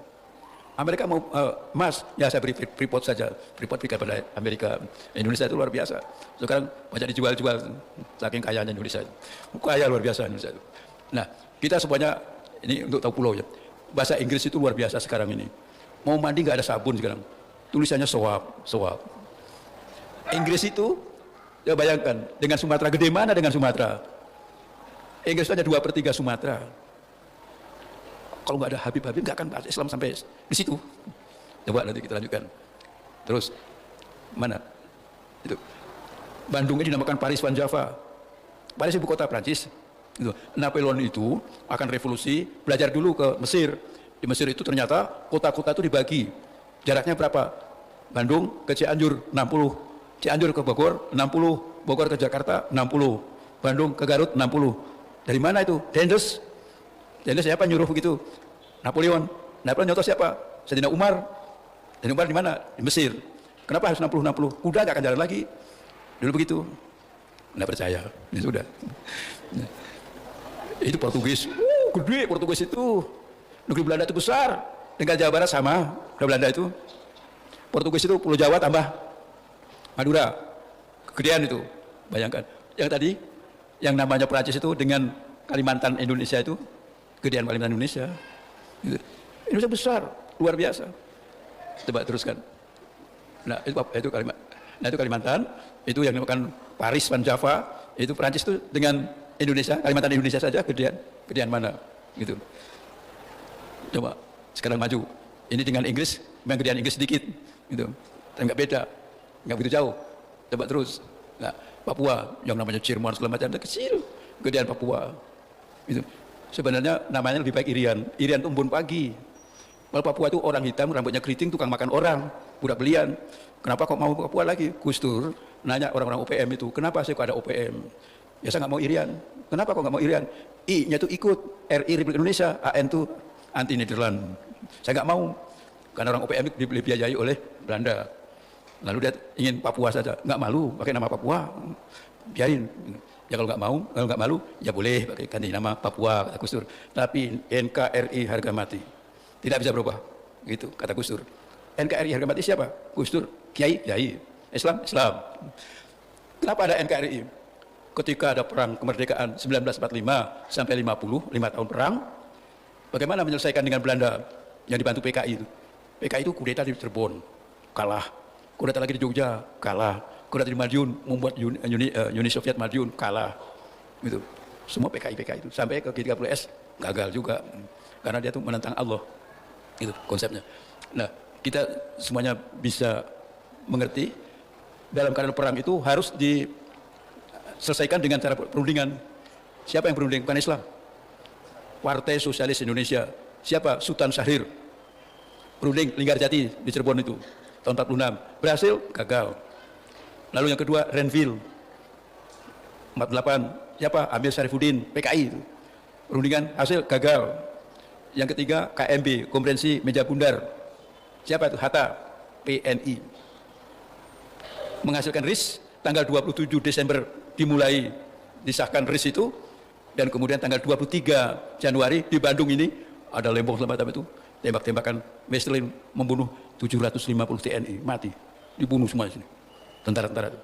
Amerika mau emas, ya saya beri Freeport saja. Freeport berikan pada Amerika. Indonesia itu luar biasa. Sekarang banyak dijual-jual, saking kayanya Indonesia. Kaya luar biasa Indonesia itu. Nah, kita semuanya, ini untuk tahu pulau ya. Bahasa Inggris itu luar biasa sekarang ini. Mau mandi nggak ada sabun sekarang. Tulisannya soap. Inggris itu, ya bayangkan, dengan Sumatera, gede mana dengan Sumatera? Inggris itu hanya 2/3 Sumatera. Kalau nggak ada Habib nggak akan bahas Islam sampai di situ. Coba nanti kita lanjutkan. Terus mana? Itu Bandung ini dinamakan Paris Van Java. Paris ibu kota Prancis. Itu. Napoleon itu akan revolusi, belajar dulu ke Mesir. Di Mesir itu ternyata kota-kota itu dibagi. Jaraknya berapa? Bandung ke Cianjur 60, Cianjur ke Bogor 60, Bogor ke Jakarta 60, Bandung ke Garut 60. Dari mana itu? Dendes siapa nyuruh begitu? Napoleon nyotos siapa? Sayyidina Umar. Sayyidina Umar di mana? Di Mesir. Kenapa harus 60? Kuda gak akan jalan lagi. Dulu begitu. Nggak percaya. Ya sudah. Itu Portugis. Gede Portugis itu. Negeri Belanda itu besar. Dengan Jawa Barat sama. Belanda itu. Portugis itu Pulau Jawa tambah Madura. Kegedean itu. Bayangkan. Yang tadi, yang namanya Perancis itu dengan Kalimantan Indonesia itu, gedean Kalimantan Indonesia. Indonesia besar, luar biasa. Coba teruskan. Nah itu Kalimantan, itu yang dinamakan Paris Van Java, itu Perancis itu dengan Indonesia, Kalimantan Indonesia saja gedean mana, gitu. Coba sekarang maju. Ini dengan Inggris, memang gedean Inggris sedikit, gitu. Dan nggak beda, nggak begitu jauh. Coba terus. Nah, Papua yang namanya Cirebon segala macam kecil, gedean Papua. Itu. Sebenarnya namanya lebih baik Irian. Irian itu embun pagi. Kalau Papua itu orang hitam, rambutnya keriting, tukang makan orang, budak belian. Kenapa kok mau Papua lagi? Gus Dur nanya orang-orang OPM itu, kenapa sih kok ada OPM? Ya saya nggak mau Irian. Kenapa kok nggak mau Irian? I-nya itu ikut, RI Republik Indonesia, AN itu anti Nederland. Saya nggak mau, karena orang OPM itu dibiayai oleh Belanda. Lalu dia ingin Papua saja, nggak malu pakai nama Papua, biarin. Ya kalau nggak malu, ya boleh pakai ganti nama Papua, kata Gus Dur. Tapi NKRI harga mati, tidak bisa berubah, gitu kata Gus Dur. NKRI harga mati siapa? Gus Dur, Kiai, Islam. Kenapa ada NKRI? Ketika ada perang kemerdekaan 1945 sampai 50, 5 tahun perang, bagaimana menyelesaikan dengan Belanda yang dibantu PKI itu? PKI itu kudeta di Cirebon, kalah. Kudeta lagi di Jogja, kalah. Kudeta di Madiun, membuat Uni Soviet Madiun, kalah. Gitu. Semua PKI itu. Sampai ke G30S, gagal juga. Karena dia itu menentang Allah. Itu konsepnya. Nah, kita semuanya bisa mengerti, dalam keadaan perang itu harus diselesaikan dengan cara perundingan. Siapa yang berunding? Bukan Islam. Partai Sosialis Indonesia. Siapa? Sultan Syahrir. Perunding Linggarjati di Cirebon itu tahun 46 berhasil, gagal. Lalu yang kedua Renville 48 siapa? Amir Syarifuddin PKI itu. Perundingan hasil, gagal. Yang ketiga KMB Konferensi Meja Bundar, siapa itu? Hatta PNI, menghasilkan RIS tanggal 27 Desember dimulai disahkan RIS itu, dan kemudian tanggal 23 Januari di Bandung ini ada Lembong Selatan itu tembak-tembakan Meslin membunuh 750 TNI mati, dibunuh semua di sini tentara-tentara itu.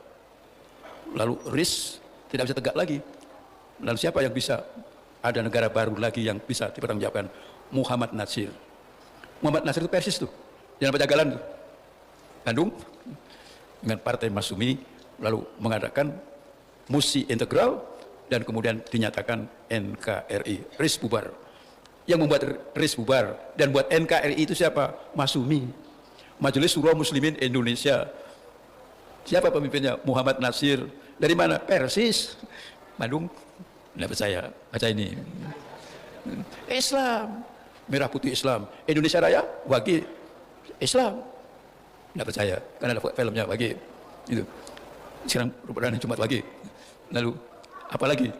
Lalu RIS tidak bisa tegak lagi. Lalu siapa yang bisa ada negara baru lagi yang bisa dipertanggungjawabkan? Muhammad Nasir. Muhammad Nasir itu Persis tuh, Jalan Pejagalan tuh, Bandung, dengan Partai Masyumi, lalu mengadakan musi integral dan kemudian dinyatakan NKRI, RIS bubar. Yang membuat RIS bubar dan buat NKRI itu siapa? Masyumi, Majelis Syuro Muslimin Indonesia. Siapa pemimpinnya? Muhammad Nasir. Dari mana? Persis, Bandung. Tidak percaya, baca ini. Islam, merah putih Islam. Indonesia Raya, Wage, Islam. Tidak percaya, karena ada filmnya Wage. Itu. Sekarang rupanya Jumat Wage. Lalu, apalagi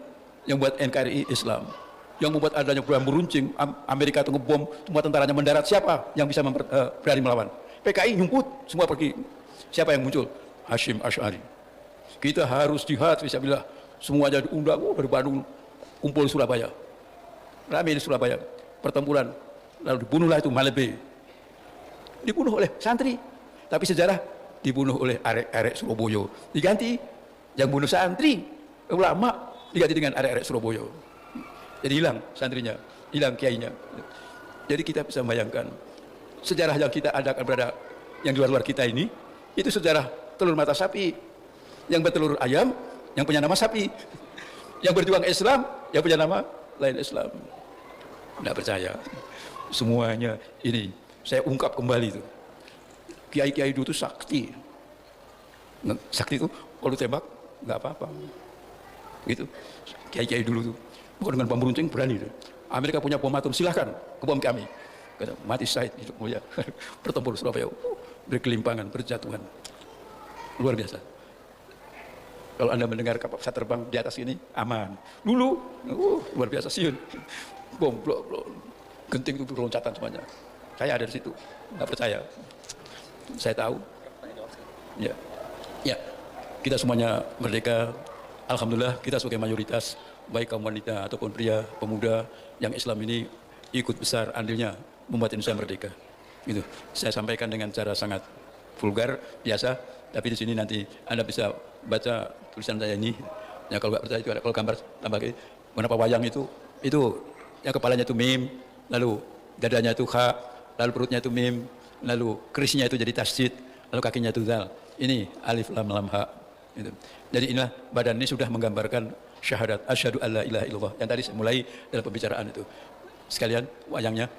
yang buat NKRI Islam, yang membuat adanya program beruncing, Amerika itu ngebom, semua tentaranya mendarat, siapa yang bisa berani melawan? PKI nyumput, semua pergi. Siapa yang muncul? Hashim Asy'ari. Kita harus jihad, fisabilillah. Semuanya diundang, dari Bandung, kumpul Surabaya. Ramai di Surabaya, pertempuran. Lalu dibunuhlah itu Malebe. Dibunuh oleh santri. Tapi sejarah dibunuh oleh arek-arek Surabaya. Diganti, yang bunuh santri, ulama, diganti dengan arek-arek Surabaya. Jadi hilang santrinya, hilang kiainya. Jadi kita bisa membayangkan sejarah yang kita adakan berada yang di luar kita ini, itu sejarah telur mata sapi, yang bertelur ayam, yang punya nama sapi, yang berjuang Islam, yang punya nama lain Islam. Tidak percaya. Semuanya ini saya ungkap kembali itu. Kiai-kiai dulu itu sakti. Sakti itu kalau tembak nggak apa-apa. Gitu. Kiai-kiai dulu itu. Bukan dengan bom runcing berani itu. Amerika punya bom atom, silahkan ke bom kami. Kata, mati Said hidup mulia. Bertempur Surabaya, berkelimpangan, berjatuhan. Luar biasa. Kalau Anda mendengar kapal pesawat terbang di atas ini, aman. Dulu, luar biasa, siun. Bom, blok, blok. Genting itu loncatan semuanya. Saya ada di situ, nggak percaya. Saya tahu. Ya, ya. Kita semuanya merdeka. Alhamdulillah kita sebagai mayoritas, baik kaum wanita ataupun pria, pemuda yang Islam ini ikut besar andilnya membuat Indonesia merdeka. Gitu. Saya sampaikan dengan cara sangat vulgar, biasa, tapi di sini nanti Anda bisa baca tulisan saya ini. Ya kalau nggak percaya itu ada, kalau gambar tambah lagi. Kenapa wayang itu yang kepalanya itu mim, lalu dadanya itu kha, lalu perutnya itu mim, lalu kerisnya itu jadi tasjid, lalu kakinya itu zal. Ini alif lam lam ha. Gitu. Jadi inilah badan ini sudah menggambarkan syahadat asyhadu alla ilaha illallah yang tadi saya mulai dalam pembicaraan itu. Sekalian wayangnya.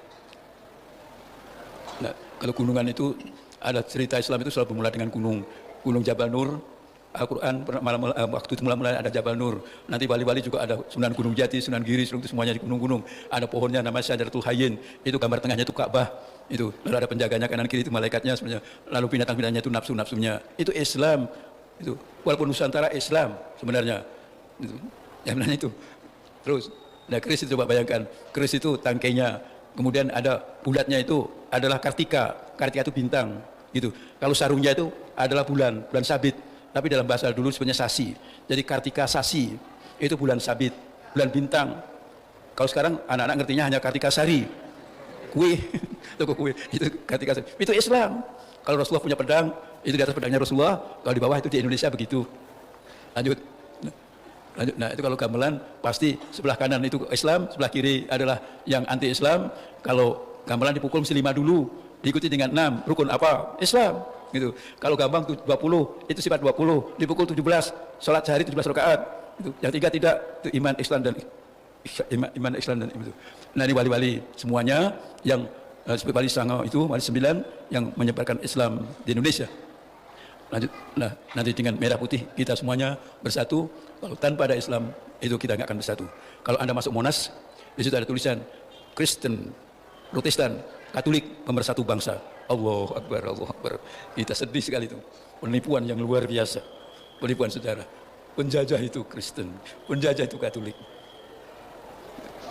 Nah, kalau gunungan itu ada cerita Islam itu selalu bermula dengan gunung Jabal Nur. Al-Quran waktu itu mula-mula ada Jabal Nur. Nanti Bali-Bali juga ada Sunan Gunung Jati, Sunan Giri, itu semuanya di gunung-gunung. Ada pohonnya namanya Syajaratul Hayyin. Itu gambar tengahnya itu Ka'bah. Itu lalu ada penjaganya kanan kiri itu malaikatnya sebenarnya. Lalu binatang-binatangnya itu nafsu-nafsunya. Itu Islam. Itu walaupun Nusantara Islam sebenarnya. Itu yang benar itu. Terus, nah keris itu coba bayangkan. Keris itu tangkainya. Kemudian ada bulatnya itu adalah Kartika. Kartika itu bintang. Gitu. Kalau sarungnya itu adalah bulan sabit. Tapi dalam bahasa dulu sebenarnya sasi. Jadi Kartika Sasi itu bulan sabit, bulan bintang. Kalau sekarang anak-anak ngertinya hanya Kartika Sari, kue, toko kue itu Kartika Sari. Itu Islam. Kalau Rasulullah punya pedang, itu di atas pedangnya Rasulullah. Kalau di bawah itu di Indonesia begitu. Lanjut. Nah itu kalau gamelan pasti sebelah kanan itu Islam, sebelah kiri adalah yang anti Islam. Kalau gamelan dipukul mesti 5 dulu, diikuti dengan 6. Rukun apa? Islam. Gitu. Kalau gampang 20 itu sifat 20, dipukul 17, salat sehari 17 rakaat. Gitu. Yang 3 tidak, itu iman Islam dan iman Islam dan itu. Nah ini wali-wali semuanya yang seperti Wali Songo itu wali 9 yang menyebarkan Islam di Indonesia. Lanjut, nah nanti dengan merah putih kita semuanya bersatu. Kalau tanpa ada Islam itu kita nggak akan bersatu. Kalau Anda masuk Monas, di situ ada tulisan Kristen, Protestan, Katolik pemersatu bangsa. Allahu Akbar, Allahu Akbar. Kita sedih sekali itu. Penipuan yang luar biasa. Penipuan sejarah. Penjajah itu Kristen, penjajah itu Katolik.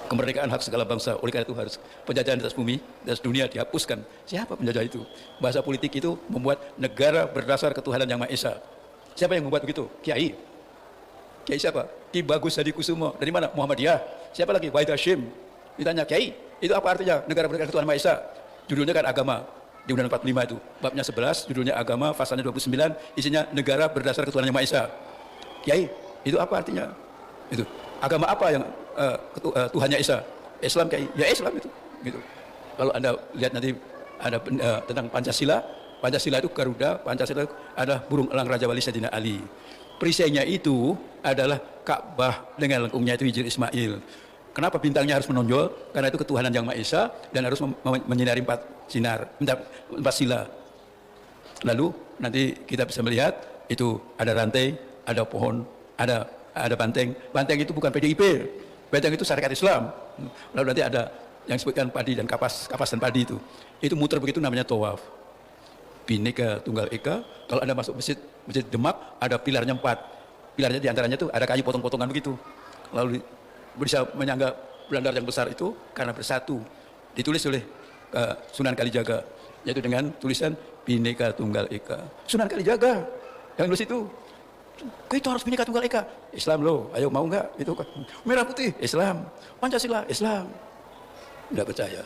Kemerdekaan hak segala bangsa, oleh karena itu harus penjajahan di atas bumi, di atas dunia dihapuskan. Siapa penjajah itu? Bahasa politik itu membuat negara berdasar ketuhanan yang Maha Esa. Siapa yang membuat begitu? Kiai. Kiai siapa? Ki Bagus Hadi Kusumo. Dari mana? Muhammadiyah. Siapa lagi? Wahid Hashim. Ditanya, Kiai, itu apa artinya? Negara berdasar ketuhanan Maha Esa. Judulnya kan agama. Di Undang-Undang 45 itu. Babnya 11, judulnya agama, pasalnya 29, isinya negara berdasar ketuhanan yang Maha Esa. Kiai, itu apa artinya? Itu. Agama apa yang Tuhannya Esa? Islam, Kiai. Ya Islam itu. Gitu. Kalau Anda lihat nanti ada tentang Pancasila, Pancasila itu Garuda, Pancasila itu ada burung elang Raja Wali Sayyidina Ali. Perisainya itu adalah Ka'bah dengan lengkungnya itu Hijri Ismail. Kenapa bintangnya harus menonjol? Karena itu ketuhanan yang Maha Esa dan harus menyinari empat sila. Lalu nanti kita bisa melihat itu ada rantai, ada pohon, ada banteng. Banteng itu bukan PDIP, banteng itu syariat Islam. Lalu nanti ada yang disebutkan padi dan kapas dan padi itu muter begitu namanya tawaf. Bhinneka Tunggal Ika. Kalau Anda masuk masjid Demak ada pilarnya 4. Pilarnya diantaranya itu ada kayu potong-potongan begitu. Lalu bisa menyangga belandar yang besar itu karena bersatu. Ditulis oleh Sunan Kalijaga, yaitu dengan tulisan Bhinneka Tunggal Ika. Sunan Kalijaga yang nulis itu. Kita harus Bhinneka Tunggal Ika. Islam loh, ayo mau enggak? Itu kan merah putih Islam, Pancasila Islam. Enggak percaya.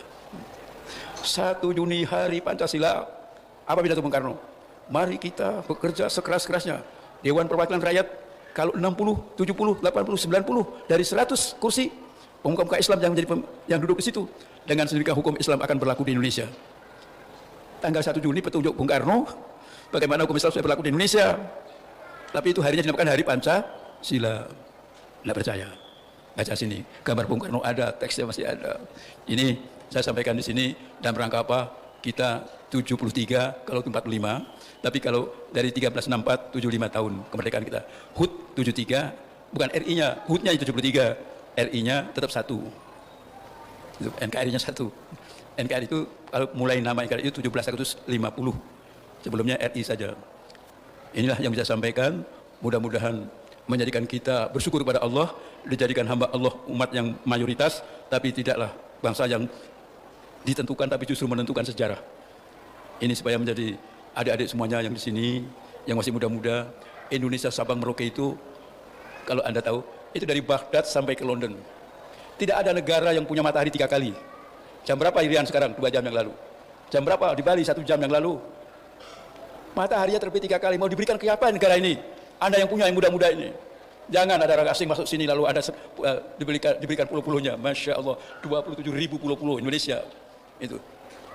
1 Juni hari Pancasila. Apa pidato Bung Karno? Mari kita bekerja sekeras-kerasnya. Dewan Perwakilan Rakyat kalau 60, 70, 80, 90 dari 100 kursi pemuka-pemuka Islam yang duduk di situ, dengan sendirinya hukum Islam akan berlaku di Indonesia. Tanggal 1 Juni petunjuk Bung Karno bagaimana hukum Islam supaya berlaku di Indonesia. Tapi itu harinya dinamakan Hari Pancasila. Tidak percaya. Baca sini, gambar Bung Karno ada, teksnya masih ada. Ini saya sampaikan di sini dalam rangka apa? Kita 73 kalau 45, tapi kalau dari 1364 75 tahun kemerdekaan kita. HUT 73, bukan RI-nya, HUT-nya 73, RI-nya tetap 1. Itu NKRI-nya 1. NKRI itu kalau mulai nama NKRI itu 17 Agustus 50. Sebelumnya RI saja. Inilah yang bisa sampaikan, mudah-mudahan menjadikan kita bersyukur kepada Allah, dijadikan hamba Allah umat yang mayoritas, tapi tidaklah bangsa yang ditentukan tapi justru menentukan sejarah. Ini supaya menjadi adik-adik semuanya yang di sini, yang masih muda-muda, Indonesia Sabang Merauke itu, kalau Anda tahu, itu dari Baghdad sampai ke London. Tidak ada negara yang punya matahari 3 kali. Jam berapa Irian sekarang? 2 jam yang lalu. Jam berapa di Bali? 1 jam yang lalu. Mataharinya terbit 3 kali. Mau diberikan ke apa negara ini? Anda yang punya yang muda-muda ini. Jangan ada orang asing masuk sini lalu ada diberikan pulau-pulaunya. Masya Allah, 27.000 pulau-pulau Indonesia. Itu.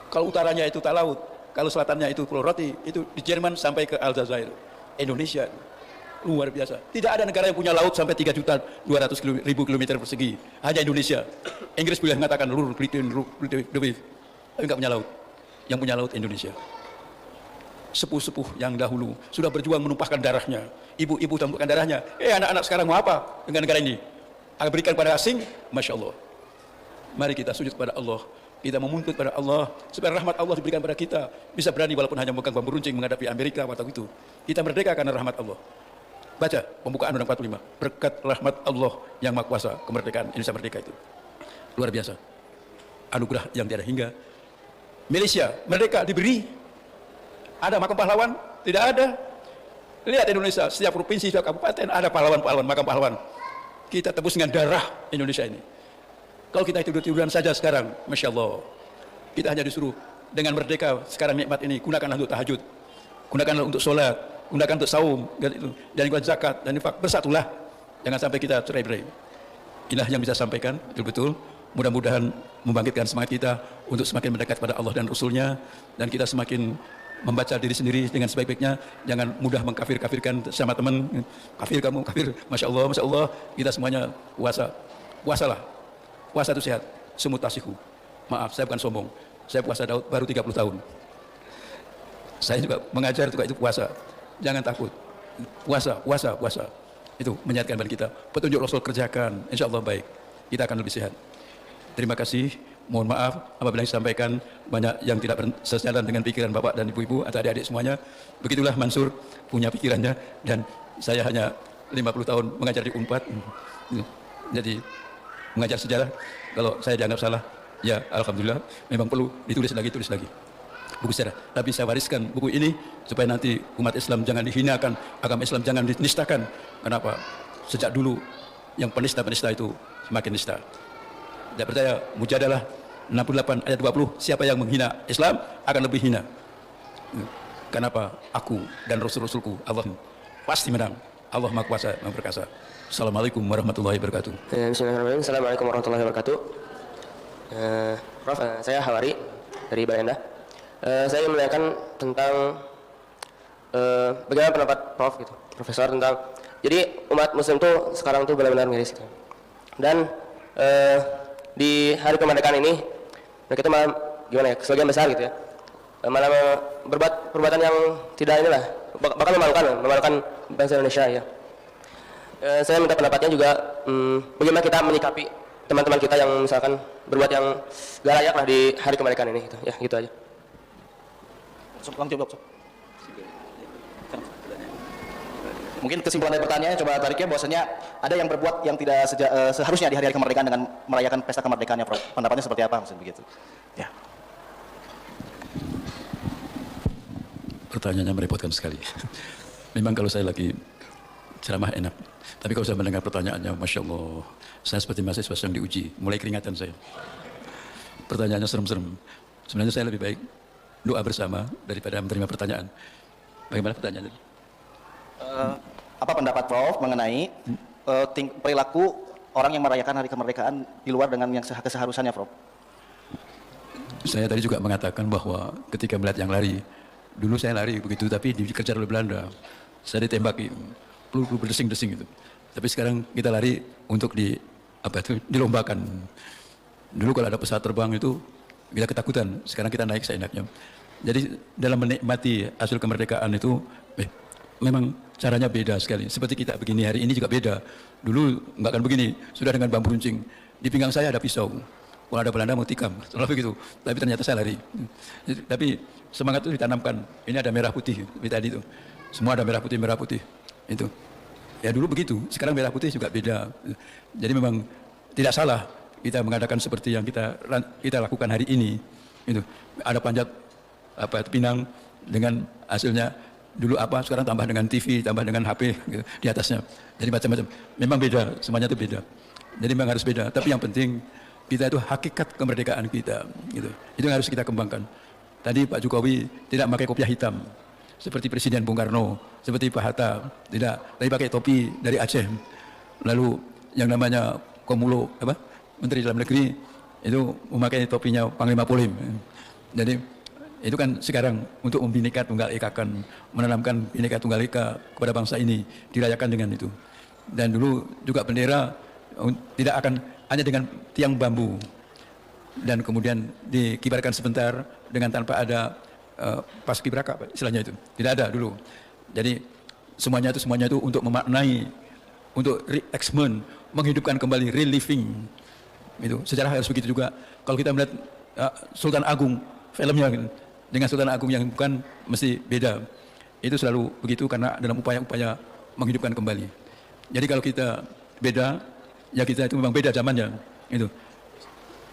Kalau utaranya itu tak laut, kalau selatannya itu Pulau Roti, itu di Jerman sampai ke Aljazair. Indonesia luar biasa. Tidak ada negara yang punya laut sampai 3.200.000 km persegi. Hanya Indonesia. Inggris boleh mengatakan Britain, tapi nggak punya laut. Yang punya laut Indonesia. Sepuh-sepuh yang dahulu sudah berjuang menumpahkan darahnya. Ibu-ibu tumpahkan darahnya. Anak-anak sekarang mau apa dengan negara ini? Akan berikan pada asing? Masya Allah. Mari kita sujud kepada Allah. Kita menuntut pada Allah supaya rahmat Allah diberikan pada kita, bisa berani walaupun hanya memegang bambu runcing menghadapi Amerika waktu itu. Kita merdeka karena rahmat Allah. Baca pembukaan Undang-Undang 45, berkat rahmat Allah yang Maha Kuasa, kemerdekaan Indonesia merdeka itu luar biasa, anugerah yang tiada hingga. Malaysia merdeka diberi, ada makam pahlawan? Tidak ada. Lihat Indonesia, setiap provinsi, setiap kabupaten ada pahlawan-pahlawan, makam pahlawan. Kita tebus dengan darah Indonesia ini. Kalau kita tidur-tiduran saja sekarang, Masya Allah, kita hanya disuruh dengan merdeka sekarang nikmat ini, gunakanlah untuk tahajud, gunakanlah untuk sholat, gunakan untuk saum, dan juga zakat, dan infak, bersatulah, jangan sampai kita cerai-berai. Inilah yang bisa sampaikan, betul-betul, mudah-mudahan membangkitkan semangat kita untuk semakin mendekat pada Allah dan Rasul-Nya, dan kita semakin membaca diri sendiri dengan sebaik-baiknya, jangan mudah mengkafir-kafirkan sama teman, kafir kamu, kafir, Masya Allah, kita semuanya puasalah. Puasa itu sehat, semut tasihu. Maaf, saya bukan sombong. Saya puasa Daud baru 30 tahun. Saya juga mengajar juga itu puasa. Jangan takut. Puasa. Itu menyehatkan badan kita. Petunjuk Rasul kerjakan, insya Allah baik. Kita akan lebih sehat. Terima kasih. mohon maaf apabila yang disampaikan banyak yang tidak sejalan dengan pikiran Bapak dan Ibu-ibu atau adik-adik semuanya. Begitulah Mansur punya pikirannya, dan saya hanya 50 tahun mengajar di Unpad. Jadi mengajar sejarah, kalau saya dianggap salah, ya alhamdulillah, memang perlu tulis lagi buku sejarah. Tapi saya wariskan buku ini supaya nanti umat Islam jangan dihinakan, agama Islam jangan dinistakan. Kenapa? Sejak dulu yang penista-penista itu semakin nista. Saya percaya Mujadalah 68 ayat 20, siapa yang menghina Islam akan lebih hina. Kenapa? Aku dan Rasul-Rasulku, Allah pasti menang. Allah Maha Kuasa, Maha Perkasa. Assalamualaikum warahmatullahi wabarakatuh. Bismillahirrahmanirrahim. Assalamualaikum warahmatullahi wabarakatuh. Prof, saya Hawari dari Balinda. Saya ingin menanyakan tentang bagaimana pendapat Prof gitu, Profesor, tentang jadi umat Muslim tuh sekarang tuh benar-benar miris gitu. Dan di hari kemerdekaan ini mereka itu malah gimana ya, sebagian besar gitu ya, malah berbuat perbuatan yang tidak inilah, bahkan memalukan bangsa Indonesia ya. Saya minta pendapatnya juga, bagaimana kita menyikapi teman-teman kita yang misalkan berbuat yang gak layak lah di hari kemerdekaan ini gitu. Ya gitu aja. Mungkin kesimpulan dari pertanyaannya coba tariknya bahwasanya ada yang berbuat yang tidak seharusnya di hari-hari kemerdekaan dengan merayakan pesta kemerdekaannya, Prof. Pendapatnya seperti apa maksud begitu? Ya. Pertanyaannya merepotkan sekali. Memang kalau saya lagi ceramah enak, tapi kalau saya mendengar pertanyaannya, Masya Allah, saya seperti mahasiswa yang diuji, mulai keringatan saya. Pertanyaannya serem-serem. Sebenarnya saya lebih baik doa bersama daripada menerima pertanyaan. Bagaimana pertanyaannya? Apa pendapat Prof mengenai perilaku orang yang merayakan hari kemerdekaan di luar dengan yang keseharusannya, Prof? Saya tadi juga mengatakan bahwa ketika melihat yang lari, dulu saya lari begitu, tapi dikejar oleh Belanda. Saya ditembaki, peluru berdesing-desing itu. Tapi sekarang kita lari untuk dilombakan. Dulu kalau ada pesawat terbang itu kita ketakutan, sekarang kita naik seenaknya. Jadi dalam menikmati hasil kemerdekaan itu memang caranya beda sekali. Seperti kita begini hari ini juga beda. Dulu nggak akan begini, sudah dengan bambu runcing. Di pinggang saya ada pisau. Kalau ada Belanda mau tikam, selalu begitu. Tapi ternyata saya lari. Tapi semangat itu ditanamkan. Ini ada merah putih, seperti tadi itu. Semua ada merah putih itu. Ya dulu begitu. Sekarang merah putih juga beda. Jadi memang tidak salah kita mengadakan seperti yang kita lakukan hari ini. Itu ada panjat pinang dengan hasilnya dulu sekarang tambah dengan TV, tambah dengan HP gitu, di atasnya. Jadi macam-macam. Memang beda, semuanya itu beda. Jadi memang harus beda. Tapi yang penting kita itu hakikat kemerdekaan kita. Gitu. Itu yang harus kita kembangkan. Tadi Pak Jokowi tidak pakai kopiah hitam seperti Presiden Bung Karno, seperti Pak Hatta, tidak. Tapi pakai topi dari Aceh. Lalu yang namanya Komulo, Menteri Dalam Negeri itu memakai topinya Panglima Polim. Jadi itu kan sekarang untuk Bhinneka Tunggal Ika, menanamkan Bhinneka Tunggal Ika kepada bangsa ini, dirayakan dengan itu. Dan dulu juga bendera tidak akan hanya dengan tiang bambu dan kemudian dikibarkan sebentar dengan tanpa ada paskibraka istilahnya itu. Tidak ada dulu. Jadi semuanya itu untuk memaknai, untuk re-exhument, menghidupkan kembali, reliving. Itu sejarah harus begitu juga. Kalau kita melihat Sultan Agung filmnya gitu, dengan Sultan Agung yang bukan mesti beda. Itu selalu begitu karena dalam upaya-upaya menghidupkan kembali. Jadi kalau kita beda, ya kita itu memang beda zamannya. Itu.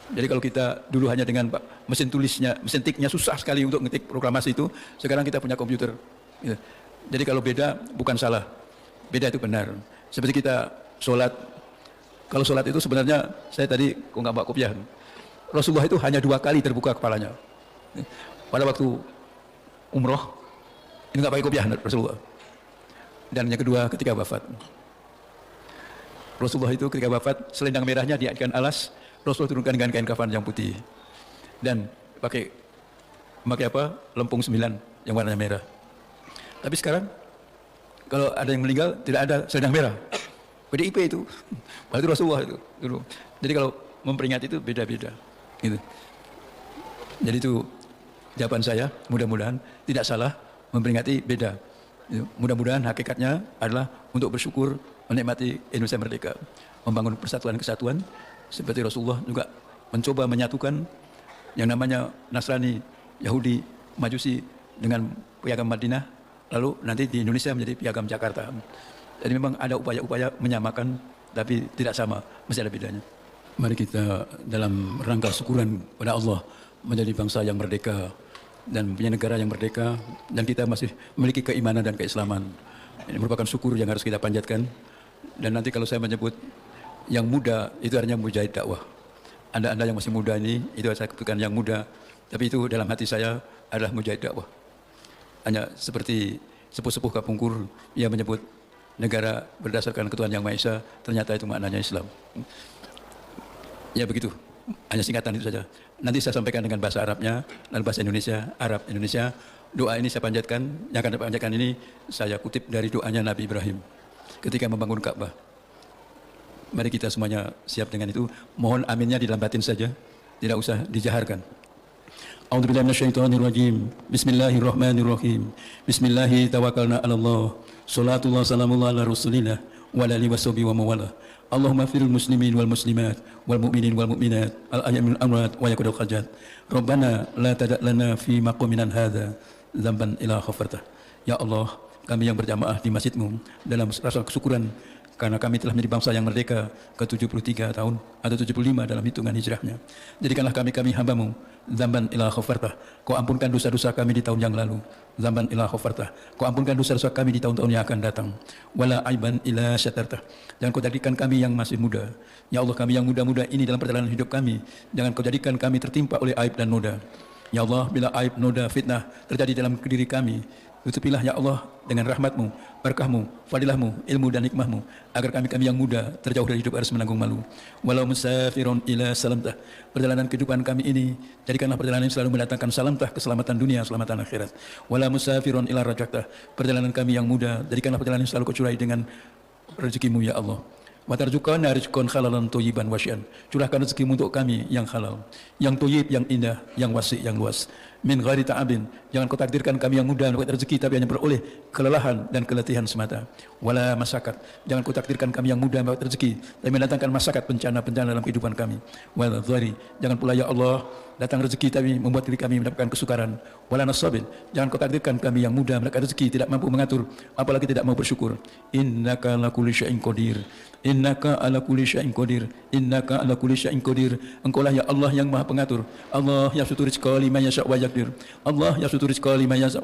Jadi kalau kita dulu hanya dengan mesin tulisnya, mesin tiknya susah sekali untuk ngetik proklamasi itu, sekarang kita punya komputer. Gitu. Jadi kalau beda bukan salah, beda itu benar. Seperti kita sholat, kalau sholat itu sebenarnya saya tadi kok nggak bawa kopiah. Rasulullah itu hanya 2 kali terbuka kepalanya. Pada waktu umroh, ini nggak pakai kopiah Rasulullah. Dan yang kedua ketika wafat. Rasulullah itu ketika wafat, selendang merahnya diikat alas, Rasulullah turunkan dengan kain kafan yang putih. Dan pakai lempung 9 yang warnanya merah. Tapi sekarang, kalau ada yang meninggal, tidak ada selendang merah. PDIP itu, itu Rasulullah itu dulu. Jadi kalau memperingati itu beda-beda. Gitu. Jadi itu jawaban saya, mudah-mudahan tidak salah, memperingati beda. Mudah-mudahan hakikatnya adalah untuk bersyukur, menikmati Indonesia merdeka, membangun persatuan kesatuan seperti Rasulullah juga mencoba menyatukan yang namanya Nasrani, Yahudi, Majusi dengan piagam Madinah, lalu nanti di Indonesia menjadi piagam Jakarta. Jadi memang ada upaya-upaya menyamakan, tapi tidak sama, masih ada bedanya. Mari kita dalam rangka syukuran pada Allah menjadi bangsa yang merdeka dan punya negara yang merdeka, dan kita masih memiliki keimanan dan keislaman. Ini merupakan syukur yang harus kita panjatkan. Dan nanti kalau saya menyebut yang muda, itu artinya mujahid dakwah. Anda yang masih muda ini, itu saya katakan yang muda, tapi itu dalam hati saya adalah mujahid dakwah. Hanya seperti sepuh-sepuh Kapungkur, ia menyebut negara berdasarkan ketuhanan yang Maha Esa, ternyata itu maknanya Islam. Ya begitu, hanya singkatan itu saja. Nanti saya sampaikan dengan bahasa Arabnya, dan bahasa Indonesia, Arab Indonesia. Doa ini saya panjatkan, yang akan saya panjatkan ini saya kutip dari doanya Nabi Ibrahim ketika membangun Ka'bah. Mari kita semuanya siap dengan itu. Mohon aminnya di dalam batin saja, tidak usah dijaharkan. A'udzubillahi minasyaitonirrajim. Bismillahirrahmanirrahim. Bismillahi tawakkalna 'alallah. Salatullah salamullah ala Rasulillah wa ala alihi washabihi wa mawala. Allahumma firil muslimin wal muslimat wal mu'minin wal mu'minat al ayyamil amwat wa yaqudul hajat. Rabbana la tada' lana fi maqamina hadza dzamban ila ghafartah. Ya Allah, kami yang berjamaah di masjid-Mu dalam rasa kesyukuran karena kami telah menjadi bangsa yang merdeka ke-73 tahun atau 75 dalam hitungan hijrahnya. Jadikanlah kami hamba-Mu, dzamban ila ghafartah. Kau ampunkan dosa-dosa kami di tahun yang lalu. Dzamban ila ghafartah. Kau ampunkan dosa-dosa kami di tahun-tahun yang akan datang. Wala aiban ila syatartah. Jangan Kau jadikan kami yang masih muda. Ya Allah, kami yang muda-muda ini dalam perjalanan hidup kami, jangan Kau jadikan kami tertimpa oleh aib dan noda. Ya Allah, bila aib, noda, fitnah terjadi dalam diri kami, tutupilah ya Allah dengan rahmat-Mu, berkah-Mu, fadilah-Mu, ilmu dan hikmah-Mu, agar kami yang muda terjauh dari hidup harus menanggung malu. Walau musafirun ila salamtah. Perjalanan kehidupan kami ini, jadikanlah perjalanan yang selalu mendatangkan salamtah, keselamatan dunia, keselamatan akhirat. Walau musafirun ila rajaktah. Perjalanan kami yang muda, jadikanlah perjalanan yang selalu Kau curai dengan rezeki-Mu ya Allah. Wa tarzuqana rizqan halalan thayyiban wasyan. Curahkan rezeki untuk kami yang halal, yang thayyib, yang indah, yang wasi', yang luas. Min ghairi ta'abin. Jangan Kau takdirkan kami yang muda mendapat rezeki tapi hanya beroleh kelelahan dan keletihan semata. Wala masyakat. Jangan Kau takdirkan kami yang muda mendapat rezeki tapi mendatangkan masyakat, bencana-bencana dalam kehidupan kami. Wala dhari. Jangan pula ya Allah datang rezeki tapi membuat diri kami mendapatkan kesukaran. Wala nasabin. Jangan Kau takdirkan kami yang muda mendapatkan rezeki tidak mampu mengatur, apalagi tidak mau bersyukur. Innaka ala kulli syai'in qadir. Innaka ala kulli syai'in qadir. Innaka ala kulli syai'in qadir. Engkaulah ya Allah yang Maha Pengatur. Allah yasutu rizqa liman yasha' wa yaqdir. Allah yasutu rizqa liman yasha'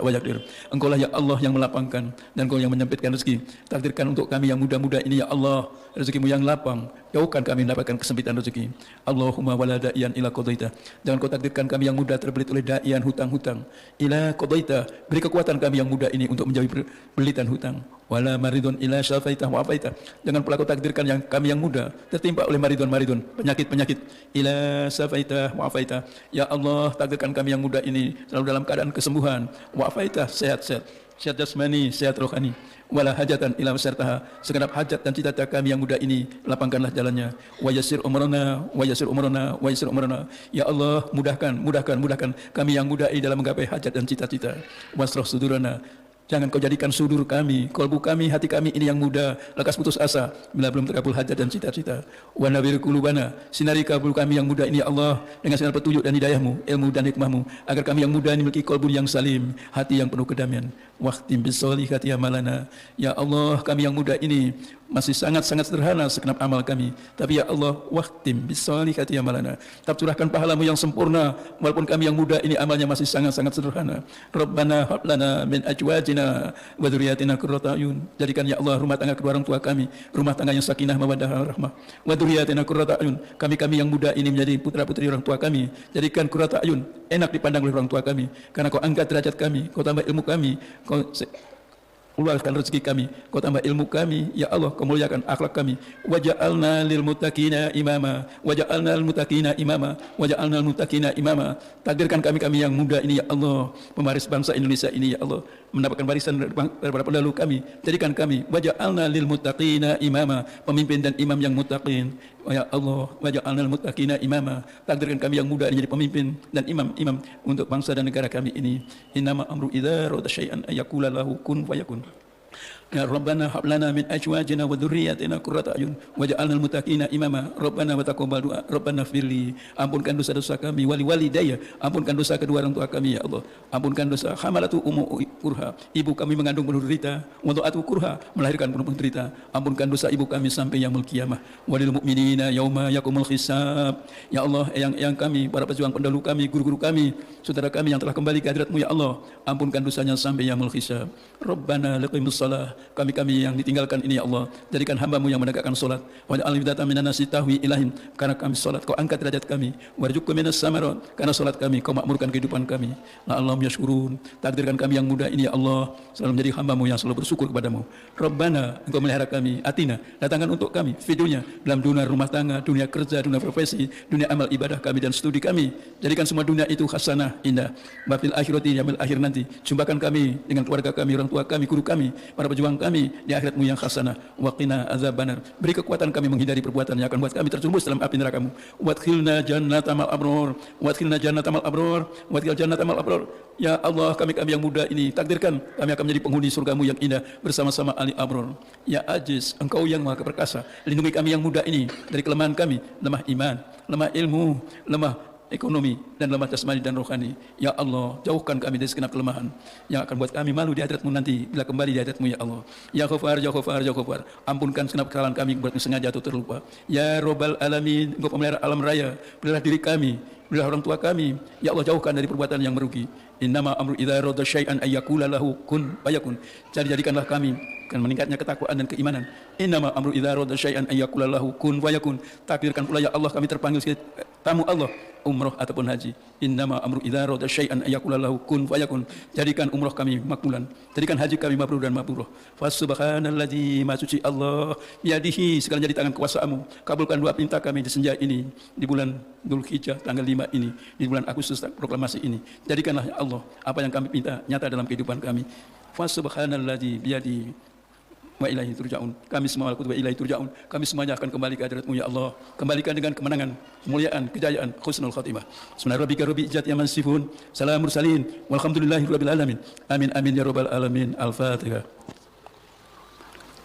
wa yaqdir. Engkaulah ya Allah yang melapangkan dan Engkau yang menyempitkan rezeki. Takdirkan untuk kami yang muda-muda ini ya Allah rezekimu yang lapang. Jauhkan kami mendapatkan kesempitan rezeki. Allahumma wala da'iyan ila qadaita. Jangan Kau takdirkan kami yang muda terbelit oleh da'ian hutang-hutang. Ila qadaita. Beri kekuatan kami yang muda ini untuk menjauhi belitan hutang. Wala maridun ila syafaitah wa afaitah. Jangan pula Kau takdirkan yang kami yang muda tertimpa oleh maridun, penyakit-penyakit. Ila syafaitah wa afaitah. Ya Allah, takdirkan kami yang muda ini selalu dalam keadaan kesembuhan. Wa afaitah, sehat-sehat. Sehat jasmani, sehat rohani. Wala hajatan ila wasartaha. Segenap hajat dan cita-cita kami yang muda ini lapangkanlah jalannya. Wa yassir umrana, wa yassir umrana, wa yassir umrana. Ya Allah, mudahkan kami yang muda ini dalam menggapai hajat dan cita-cita. Wasrah sudurana. Jangan Kau jadikan sudur kami, kalbu kami, hati kami ini yang muda lekas putus asa bila belum terkabul hajat dan cita-cita. Wa nawwir qulubana. Sinari kalbu kami yang muda ini ya Allah dengan sinar petunjuk dan hidayah-Mu, ilmu dan hikmah-Mu, agar kami yang muda ini memiliki kalbu yang salim, hati yang penuh kedamaian. Waqtim bisolihati amalana. Ya Allah, kami yang muda ini masih sangat-sangat sederhana segenap amal kami, tapi ya Allah, waqtim bisolihati amalana. Tetap curahkan pahala-Mu yang sempurna walaupun kami yang muda ini amalnya masih sangat-sangat sederhana. Rabbana hab lana min azwajina wa dzurriyyatina qurrata a'yun. Jadikan ya Allah rumah tangga kedua orang tua kami rumah tangga yang sakinah mawaddah warahmah. Wa dzurriyyatina qurrata a'yun. Kami yang muda ini menjadi putra-putri orang tua kami. Jadikan qurrata a'yun enak dipandang oleh orang tua kami, karena Kau angkat derajat kami, Kau tambah ilmu kami, Kau luaskan rezeki kami, Kau tambah ilmu kami, ya Allah, Kau muliakan akhlak kami. Waja'alna lil muttaqina imama, waja'alna lil muttaqina imama, waja'alna lil muttaqina imama. Takdirkan kami yang muda ini ya Allah, pemaris bangsa Indonesia ini ya Allah, mendapatkan barisan daripada pendahulu kami. Jadikan kami waja'alna lil muttaqina imama, pemimpin dan imam yang muttaqin. Ya Allah, waja'alna lil muttaqina imama. Takdirkan kami yang muda ini jadi pemimpin dan imam untuk bangsa dan negara kami ini. Innama amru idza arada syai'an ay yaqula lahu kun fayakun. Ya Rabbana hab lana min azwajina wa dzurriyyatina qurrata a'yun waj'alnal muttaqina imama. Rabbana wa taqabbal du'a. Rabbana firli. Ampunkan dosa-dosa kami, wali walidayya. Ampunkan dosa kedua orang tua kami ya Allah. Ampunkan dosa hamalatu ummu kurha. Ibu kami mengandung penuh derita, wa du'atu kurha, melahirkan penuh derita. Ampunkan dosa ibu kami sampai yaumul qiyamah. Walil mu'minina yauma yaqumul hisab. Ya Allah, yang kami, para pejuang pendahulu kami, guru-guru kami, saudara kami yang telah kembali ke hadirat-Mu ya Allah, ampunkan dosanya sampai yaumul hisab. Rabbana liqimus shalah. Kami yang ditinggalkan ini ya Allah, jadikan hamba-Mu yang menegakkan salat. Wa ja'al bidatan minan nasi tahwi ilahin, karena kami salat Kau angkat derajat kami. Warzuqna minas samarat, karena salat kami Kau makmurkan kehidupan kami. La'allahum yashkurun. Takdirkan kami yang muda ini ya Allah selalu menjadi hamba-Mu yang selalu bersyukur kepada-Mu. Rabbana, Engkau melihara kami, atina, datangkan untuk kami fidunya, dalam dunia rumah tangga, dunia kerja, dunia profesi, dunia amal ibadah kami dan studi kami. Jadikan semua dunia itu hasanah, indah. Wa fil akhirati, yaumil akhir nanti, jumpakan kami dengan keluarga kami, orang tua kami, guru kami, para pejuang kami di akhirat-Mu yang hasanah. Wa qina azabannar. Beri kekuatan kami menghindari perbuatan yang akan buat kami terjerumus dalam api neraka-Mu. Wadkhilna jannatal abror, wadkhilna jannatal abror, wadkhil jannatal abror. Ya Allah, kami yang muda ini takdirkan kami akan menjadi penghuni surga-Mu yang indah bersama-sama ahli abror. Ya Aziz, Engkau yang Maha Perkasa, lindungi kami yang muda ini dari kelemahan kami, lemah iman, lemah ilmu, lemah ekonomi dan lemah jasmani dan rohani. Ya Allah, jauhkan kami dari segenap kelemahan yang akan buat kami malu di hadirat-Mu nanti bila kembali di hadirat-Mu ya Allah. Ya Ghafar, ya Ghafar, ya Ghafar. Ampunkan segenap kesalahan kami buat sengaja atau terlupa. Ya Rabbal Alamin, Engkau pemelihara alam raya, pelihara diri kami, pelihara orang tua kami. Ya Allah, jauhkan dari perbuatan yang merugi. Innama amru idza arada syai'an ayyakula lahu kun fayakun. Jadi jadikanlah kami kan meningkatnya ketakwaan dan keimanan. Innama amru idza arada syai'an ayyakula lahu kun fayakun. Takdirkan pula ya Allah kami terpanggil sebagai tamu Allah, umroh ataupun haji. Innama amru idza arada syai'an ayyakula lahu kun fayakun. Jadikan umroh kami makbulan, jadikan haji kami mabrur dan mabrurah. Fasubhanalladzi ma suci Allah biadihi, segala jadi tangan kuasa-Mu. Kabulkan doa pinta kami di senja ini, di bulan Dzulhijjah tanggal 5 ini, di bulan Agustus proklamasi ini. Jadikanlah ya Allah apa yang kami minta nyata dalam kehidupan kami. Fasubhanalladzi biadihi wa ilaihi turja'un. Kami semua wa ilaihi turja'un. Kami semuanya akan kembali ke hadirat-Mu ya Allah. Kembalikan dengan kemenangan, kemuliaan, kejayaan, husnul khatimah. Subhanarabbika rabbil izzati amman yasifun, salamun mursalin, walhamdulillahi rabbil alamin. Amin amin ya rabbal alamin. Al-Fatihah.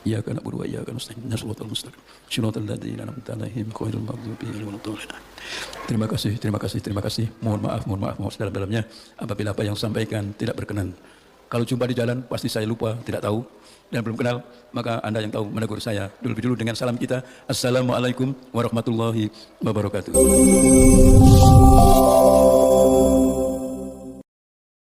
Iyyaka na'budu wa iyyaka nasta'in. Ihdinas mustaqim. Shiratal ladzina an'amta 'alaihim ghairil maghdubi 'alaihim waladdallin. Terima kasih. Mohon maaf sedalam-dalamnya apabila apa yang sampaikan tidak berkenan. Kalau jumpa di jalan pasti saya lupa, tidak tahu dan belum kenal, maka Anda yang tahu menegur saya. Dulu dengan salam kita. Assalamualaikum warahmatullahi wabarakatuh.